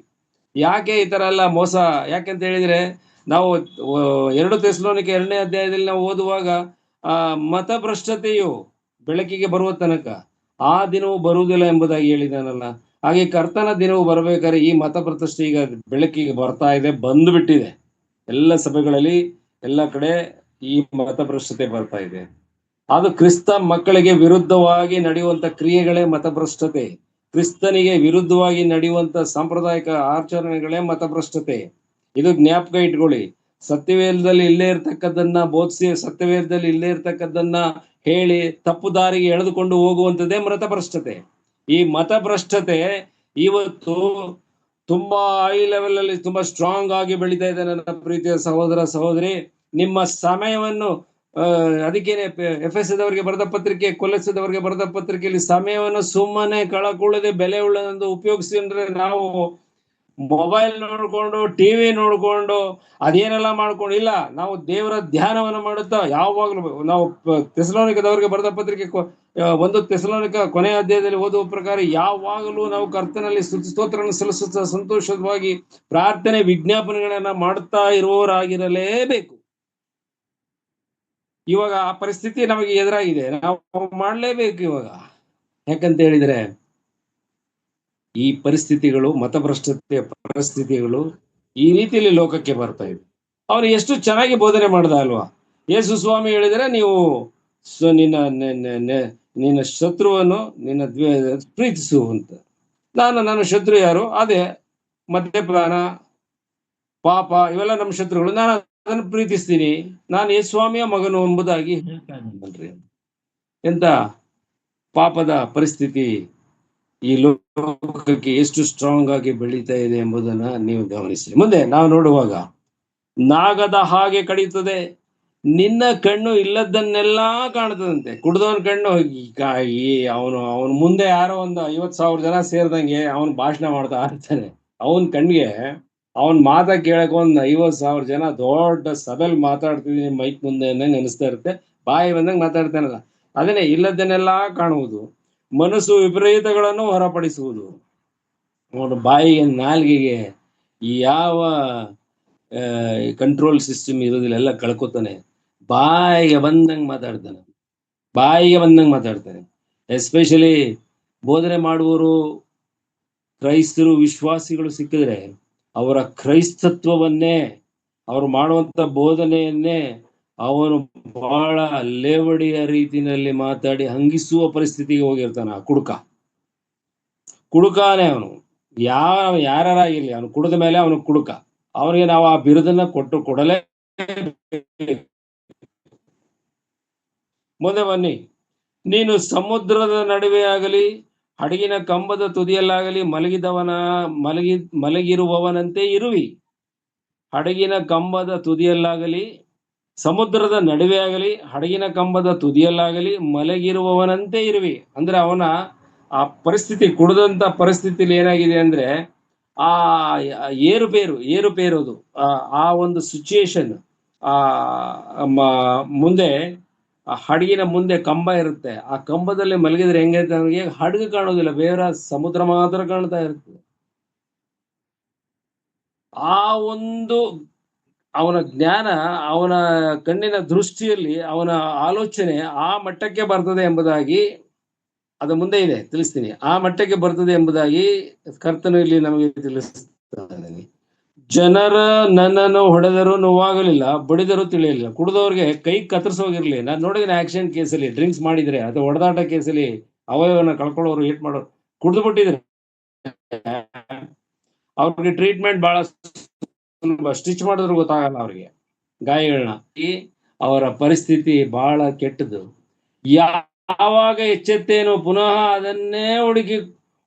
ಯಾಕೆ ಈ ತರ ಎಲ್ಲ ಮೋಸ? ಯಾಕೆಂತ ಹೇಳಿದ್ರೆ, ನಾವು 2 ಥೆಸಲೋನಿಕೆ 2ನೇ ಅಧ್ಯಾಯದಲ್ಲಿ ನಾವು ಓದುವಾಗ, ಮತಭ್ರಷ್ಟತೆಯು ಬೆಳಕಿಗೆ ಬರುವ ತನಕ ಆ ದಿನವೂ ಬರುವುದಿಲ್ಲ ಎಂಬುದಾಗಿ ಹೇಳಿದಾನಲ್ಲ. ಹಾಗೆ ಕರ್ತನ ದಿನವೂ ಬರಬೇಕಾದ್ರೆ ಈ ಮತಭ್ರಷ್ಟ ಈಗ ಬೆಳಕಿಗೆ ಬರ್ತಾ ಇದೆ, ಬಂದುಬಿಟ್ಟಿದೆ. ಎಲ್ಲ ಸಭೆಗಳಲ್ಲಿ ಎಲ್ಲ ಕಡೆ ಈ ಮತಭ್ರಷ್ಟತೆ ಬರ್ತಾ ಇದೆ. ಅದು ಕ್ರಿಸ್ತ ಮಕ್ಕಳಿಗೆ ವಿರುದ್ಧವಾಗಿ ನಡೆಯುವಂತ ಕ್ರಿಯೆಗಳೇ ಮತಭ್ರಷ್ಟತೆ. ಕ್ರಿಸ್ತನಿಗೆ ವಿರುದ್ಧವಾಗಿ ನಡೆಯುವಂತ ಸಾಂಪ್ರದಾಯಿಕ ಆಚರಣೆಗಳೇ ಮತಭ್ರಷ್ಟತೆ. ಇದು ಜ್ಞಾಪಕ ಇಟ್ಕೊಳ್ಳಿ. ಸತ್ಯವೇದದಲ್ಲಿ ಇಲ್ಲೇ ಇರ್ತಕ್ಕದ್ದನ್ನ ಬೋಧಿಸಿ, ಸತ್ಯವೇದದಲ್ಲಿ ಇಲ್ಲೇ ಇರ್ತಕ್ಕದ್ದನ್ನ ಹೇಳಿ ತಪ್ಪು ದಾರಿಗೆ ಎಳೆದುಕೊಂಡು ಹೋಗುವಂಥದ್ದೇ ಮತಭ್ರಷ್ಟತೆ. ಈ ಮತಭ್ರಷ್ಟತೆ ಇವತ್ತು ತುಂಬಾ ಹೈ ಲೆವೆಲ್ ಅಲ್ಲಿ ತುಂಬಾ ಸ್ಟ್ರಾಂಗ್ ಆಗಿ ಬೆಳೀತಾ ಇದೆ. ನನ್ನ ಪ್ರೀತಿಯ ಸಹೋದರ ಸಹೋದರಿ, ನಿಮ್ಮ ಸಮಯವನ್ನು ಅದಕ್ಕೇನೆ ಎಫೆಸದವರಿಗೆ ಬರೆದ ಪತ್ರಿಕೆ, ಕೊಲೊಸ್ಸದವರಿಗೆ ಬರೆದ ಪತ್ರಿಕೆಯಲ್ಲಿ ಸಮಯವನ್ನು ಸುಮ್ಮನೆ ಕಳಕೊಳ್ಳದೆ ಬೆಲೆ ಉಳ್ಳದೆಂದು ಉಪಯೋಗಿಸಿ. ಅಂದ್ರೆ ನಾವು ಮೊಬೈಲ್ ನೋಡ್ಕೊಂಡು, ಟಿವಿ ನೋಡ್ಕೊಂಡು, ಅದೇನೆಲ್ಲ ಮಾಡ್ಕೊಂಡು ಇಲ್ಲ, ನಾವು ದೇವರ ಧ್ಯಾನವನ್ನು ಮಾಡುತ್ತಾ ಯಾವಾಗಲೂ ನಾವು ಥೆಸಲೋನಿಕದವರಿಗೆ ಬರೆದ ಪತ್ರಿಕೆ 1 ಥೆಸಲೋನಿಕ ಕೊನೆಯ ಅಧ್ಯಾಯದಲ್ಲಿ ಓದುವ ಪ್ರಕಾರ ಯಾವಾಗಲೂ ನಾವು ಕರ್ತನಲ್ಲಿ ಸ್ತೋತ್ರವನ್ನು ಸಲ್ಲಿಸುತ್ತಾ ಸಂತೋಷವಾಗಿ ಪ್ರಾರ್ಥನೆ ವಿಜ್ಞಾಪನೆಗಳನ್ನ ಮಾಡುತ್ತಾ ಇರುವವರಾಗಿರಲೇಬೇಕು. ಇವಾಗ ಆ ಪರಿಸ್ಥಿತಿ ನಮಗೆ ಎದುರಾಗಿದೆ, ನಾವು ಮಾಡಲೇಬೇಕು ಇವಾಗ. ಯಾಕಂತ ಹೇಳಿದ್ರೆ ಈ ಪರಿಸ್ಥಿತಿಗಳು, ಮತಭ್ರಷ್ಟತೆಯ ಪರಿಸ್ಥಿತಿಗಳು ಈ ರೀತಿಯಲ್ಲಿ ಲೋಕಕ್ಕೆ ಬರ್ತಾ ಇದೆ. ಅವನು ಎಷ್ಟು ಚೆನ್ನಾಗಿ ಬೋಧನೆ ಮಾಡ್ದ ಅಲ್ವಾ? ಯೇಸು ಸ್ವಾಮಿ ಹೇಳಿದರೆ ನೀವು ನಿನ್ನ ಶತ್ರುವನ್ನು ಪ್ರೀತಿಸು ಅಂತ. ನನ್ನ ಶತ್ರು ಯಾರು? ಅದೇ ಮದ್ಯಪಾನ, ಪಾಪ, ಇವೆಲ್ಲ ನಮ್ಮ ಶತ್ರುಗಳು. ನಾನು ಅದನ್ನು ಪ್ರೀತಿಸ್ತೀನಿ. ನಾನು ಯೇಸು ಸ್ವಾಮಿಯ ಮಗನು ಎಂಬುದಾಗಿ ಹೇಳ್ತಾ ಇದ್ದೀನಲ್ರಿ. ಎಂತ ಪಾಪದ ಪರಿಸ್ಥಿತಿ ಈ ಲೋಕಕ್ಕೆ ಎಷ್ಟು ಸ್ಟ್ರಾಂಗ್ ಆಗಿ ಬೆಳೀತಾ ಇದೆ ಎಂಬುದನ್ನ ನೀವು ಗಮನಿಸಿ. ಮುಂದೆ ನಾವು ನೋಡುವಾಗ, ನಾಗದ ಹಾಗೆ ಕಡಿಯುತ್ತದೆ, ನಿನ್ನ ಕಣ್ಣು ಇಲ್ಲದನ್ನೆಲ್ಲಾ ಕಾಣ್ತದಂತೆ. ಕುಡ್ದವನ್ ಕಣ್ಣು ಅವನು ಮುಂದೆ ಯಾರೋ ಒಂದು 50,000 ಜನ ಸೇರ್ದಂಗೆ ಅವನ್ ಭಾಷಣ ಮಾಡ್ತಾ ಇರ್ತಾನೆ. ಅವನ್ ಕಣ್ಣಿಗೆ ಅವನ್ ಮಾತ ಕೇಳಕ್ ಒಂದ್ 50,000 ಜನ ದೊಡ್ಡ ಸಭೆಲ್ ಮಾತಾಡ್ತಿದೀನಿ ಮೈಕ್ ಮುಂದೆ ಅನ್ನಂಗ್ ಅನಿಸ್ತಾ ಇರುತ್ತೆ. ಬಾಯಿ ಬಂದಂಗ್ ಮಾತಾಡ್ತಾನಲ್ಲ, ಅದನ್ನೇ ಇಲ್ಲದನ್ನೆಲ್ಲಾ ಕಾಣುವುದು, ಮನಸ್ಸು ವಿಪರೀತಗಳನ್ನು ಹೊರಪಡಿಸುವುದು. ಅವನು ಬಾಯಿಗೆ, ನಾಲ್ಗೆಗೆ ಯಾವ ಕಂಟ್ರೋಲ್ ಸಿಸ್ಟಮ್ ಇರೋದಿಲ್ಲ, ಎಲ್ಲ ಕಳ್ಕೊತಾನೆ. ಬಾಯಿಗೆ ಬಂದಂಗ್ ಮಾತಾಡ್ತಾನೆ. ಎಸ್ಪೆಷಲಿ ಬೋಧನೆ ಮಾಡುವವರು ಕ್ರೈಸ್ತರು, ವಿಶ್ವಾಸಿಗಳು ಸಿಕ್ಕಿದ್ರೆ ಅವರ ಕ್ರೈಸ್ತತ್ವವನ್ನೇ, ಅವರು ಮಾಡುವಂತ ಬೋಧನೆಯನ್ನೇ ಅವನು ಬಹಳ ಲೇವಡಿಯ ರೀತಿಯಲ್ಲಿ ಮಾತಾಡಿ ಹಂಗಿಸುವ ಪರಿಸ್ಥಿತಿಗೆ ಹೋಗಿರ್ತಾನ. ಕುಡುಕಾನೇ ಅವನು. ಯಾರಾಗಿರ್ಲಿ, ಅವನು ಕುಡಿದ ಮೇಲೆ ಅವನು ಕುಡುಕ. ಅವನಿಗೆ ನಾವು ಆ ಬಿರುದನ್ನ ಕೊಡಲೇ. ಮುಂದೆ ಬನ್ನಿ. ನೀನು ಸಮುದ್ರದ ನಡುವೆ ಆಗಲಿ, ಹಡಗಿನ ಕಂಬದ ತುದಿಯಲ್ಲಾಗಲಿ ಮಲಗಿರುವವನಂತೆ ಇರುವಿ. ಹಡಗಿನ ಕಂಬದ ತುದಿಯಲ್ಲಾಗಲಿ, ಸಮುದ್ರದ ನಡುವೆ ಆಗಲಿ, ಹಡಗಿನ ಕಂಬದ ತುದಿಯಲ್ಲಾಗಲಿ ಮಲಗಿರುವವನಂತೆ ಇರುವಿ. ಅಂದ್ರೆ ಅವನ ಆ ಪರಿಸ್ಥಿತಿ, ಕುಡಿದಂತ ಪರಿಸ್ಥಿತಿಲಿ ಏನಾಗಿದೆ ಅಂದ್ರೆ ಆ ಏರುಪೇರೋದು, ಆ ಒಂದು ಸಿಚುಯೇಷನ್. ಮುಂದೆ ಆ ಹಡಗಿನ ಮುಂದೆ ಕಂಬ ಇರುತ್ತೆ. ಆ ಕಂಬದಲ್ಲಿ ಮಲಗಿದ್ರೆ ಹೆಂಗೈತೆ, ಅವನಿಗೆ ಹಡಗು ಕಾಣೋದಿಲ್ಲ, ಬೇರೆ ಸಮುದ್ರ ಮಾತ್ರ ಕಾಣ್ತಾ ಇರ್ತದೆ. ಆ ಒಂದು ಅವನ ಜ್ಞಾನ, ಅವನ ಕಣ್ಣಿನ ದೃಷ್ಟಿಯಲ್ಲಿ ಅವನ ಆಲೋಚನೆ ಆ ಮಟ್ಟಕ್ಕೆ ಬರ್ತದೆ ಎಂಬುದಾಗಿ, ಅದು ಮುಂದೆ ಇದೆ, ತಿಳಿಸ್ತೀನಿ. ಆ ಮಟ್ಟಕ್ಕೆ ಬರ್ತದೆ ಎಂಬುದಾಗಿ ಕರ್ತನು ಇಲ್ಲಿ ನಮಗೆ ತಿಳಿಸ್ತಾನೆ. ಜನರ ನನ್ನನ್ನು ಹೊಡೆದರೂ ನೋವಾಗಲಿಲ್ಲ, ಬಡಿದರೂ ತಿಳಿಯಲಿಲ್ಲ. ಕುಡಿದವ್ರಿಗೆ ಕೈ ಕತ್ತರಿಸೋಗಿರ್ಲಿ. ನಾನು ನೋಡಿದ್ದೀನಿ ಆಕ್ಸಿಡೆಂಟ್ ಕೇಸಲ್ಲಿ, ಡ್ರಿಂಕ್ಸ್ ಮಾಡಿದ್ರೆ ಅಥವಾ ಹೊಡೆದಾಟ ಕೇಸಲ್ಲಿ ಅವಯವನ್ನ ಕಳ್ಕೊಳ್ಳೋರು, ಏಟ್ ಮಾಡೋರು, ಕುಡಿದು ಬಿಟ್ಟಿದ್ರೆ ಅವ್ರಿಗೆ ಟ್ರೀಟ್ಮೆಂಟ್ ಬಹಳ ಸ್ಟಿಚ್ ಮಾಡಿದ್ರು ಗೊತ್ತಾಗಲ್ಲ ಅವ್ರಿಗೆ ಗಾಯಗಳನ್ನ. ಅವರ ಪರಿಸ್ಥಿತಿ ಬಹಳ ಕೆಟ್ಟದ್ದು. ಯಾವಾಗ ಎಚ್ಚೆತ್ತೇನೋ ಪುನಃ ಅದನ್ನೇ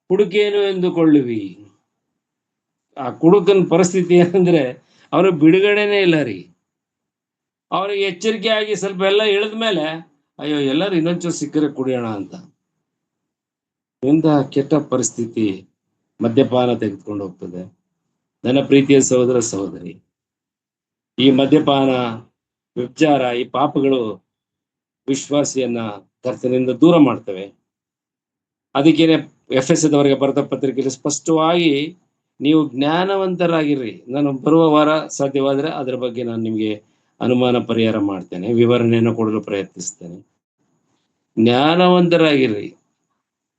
ಹುಡುಕೇನು ಎಂದುಕೊಳ್ಳುವಿ. ಆ ಕುಡುಕನ ಪರಿಸ್ಥಿತಿ ಏನಂದ್ರೆ ಅವನು ಬಿಡುಗಡೆನೇ ಇಲ್ಲ ರೀ. ಅವನಿಗೆ ಎಚ್ಚರಿಕೆ ಆಗಿ ಸ್ವಲ್ಪ ಎಲ್ಲ ಇಳಿದ್ಮೇಲೆ, ಅಯ್ಯೋ ಎಲ್ಲರೂ ಇನ್ನೊಂಚೂರು ಸಿಕ್ಕರೆ ಕುಡಿಯೋಣ ಅಂತ. ಇಂತಹ ಕೆಟ್ಟ ಪರಿಸ್ಥಿತಿ ಮದ್ಯಪಾನ ತೆಗೆದುಕೊಂಡು ಹೋಗ್ತದೆ. ನನ್ನ ಪ್ರೀತಿಯ ಸಹೋದರ ಸಹೋದರಿ, ಈ ಮದ್ಯಪಾನ, ವ್ಯಭಿಚಾರ, ಈ ಪಾಪಗಳು ವಿಶ್ವಾಸಿಯನ್ನ ಕರ್ತನಿಂದ ದೂರ ಮಾಡ್ತವೆ. ಅದಕ್ಕೇನೆ ಎಫೆಸದವರಿಗೆ ಬರೆದ ಪತ್ರಿಕೆಯಲ್ಲಿ ಸ್ಪಷ್ಟವಾಗಿ ನೀವು ಜ್ಞಾನವಂತರಾಗಿರ್ರಿ. ನಾನು ಬರುವ ವಾರ ಸಾಧ್ಯವಾದ್ರೆ ಅದರ ಬಗ್ಗೆ ನಾನು ನಿಮಗೆ ಅನುಮಾನ ಪರಿಹಾರ ಮಾಡ್ತೇನೆ, ವಿವರಣೆಯನ್ನು ಕೊಡಲು ಪ್ರಯತ್ನಿಸ್ತೇನೆ. ಜ್ಞಾನವಂತರಾಗಿರ್ರಿ.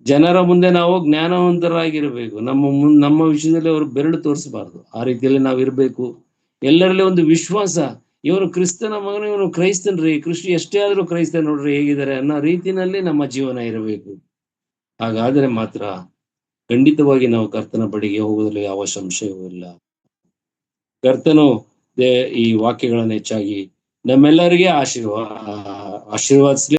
ಜನರ ಮುಂದೆ ನಾವು ಜ್ಞಾನವಂತರಾಗಿರ್ಬೇಕು. ನಮ್ಮ ವಿಷಯದಲ್ಲಿ ಅವರು ಬೆರಳು ತೋರಿಸಬಾರ್ದು. ಆ ರೀತಿಯಲ್ಲಿ ನಾವು ಇರ್ಬೇಕು. ಎಲ್ಲರಲ್ಲಿ ಒಂದು ವಿಶ್ವಾಸ, ಇವನು ಕ್ರಿಸ್ತನ ಮಗನು, ಇವನು ಕ್ರೈಸ್ತನ್ರಿ, ಕೃಷಿ ಎಷ್ಟೇ ಆದ್ರೂ ಕ್ರೈಸ್ತ ನೋಡ್ರಿ ಹೇಗಿದ್ದಾರೆ ಅನ್ನೋ ರೀತಿಯಲ್ಲಿ ನಮ್ಮ ಜೀವನ ಇರಬೇಕು. ಹಾಗಾದ್ರೆ ಮಾತ್ರ ಖಂಡಿತವಾಗಿ ನಾವು ಕರ್ತನ ಬಳಿಗೆ ಹೋಗೋದ್ರಲ್ಲಿ ಯಾವ ಸಂಶಯವೂ ಇಲ್ಲ. ಕರ್ತನು ಈ ವಾಕ್ಯಗಳನ್ನು ಹೆಚ್ಚಾಗಿ ನಮ್ಮೆಲ್ಲರಿಗೆ ಆಶೀರ್ವಾದಿಸಲಿ.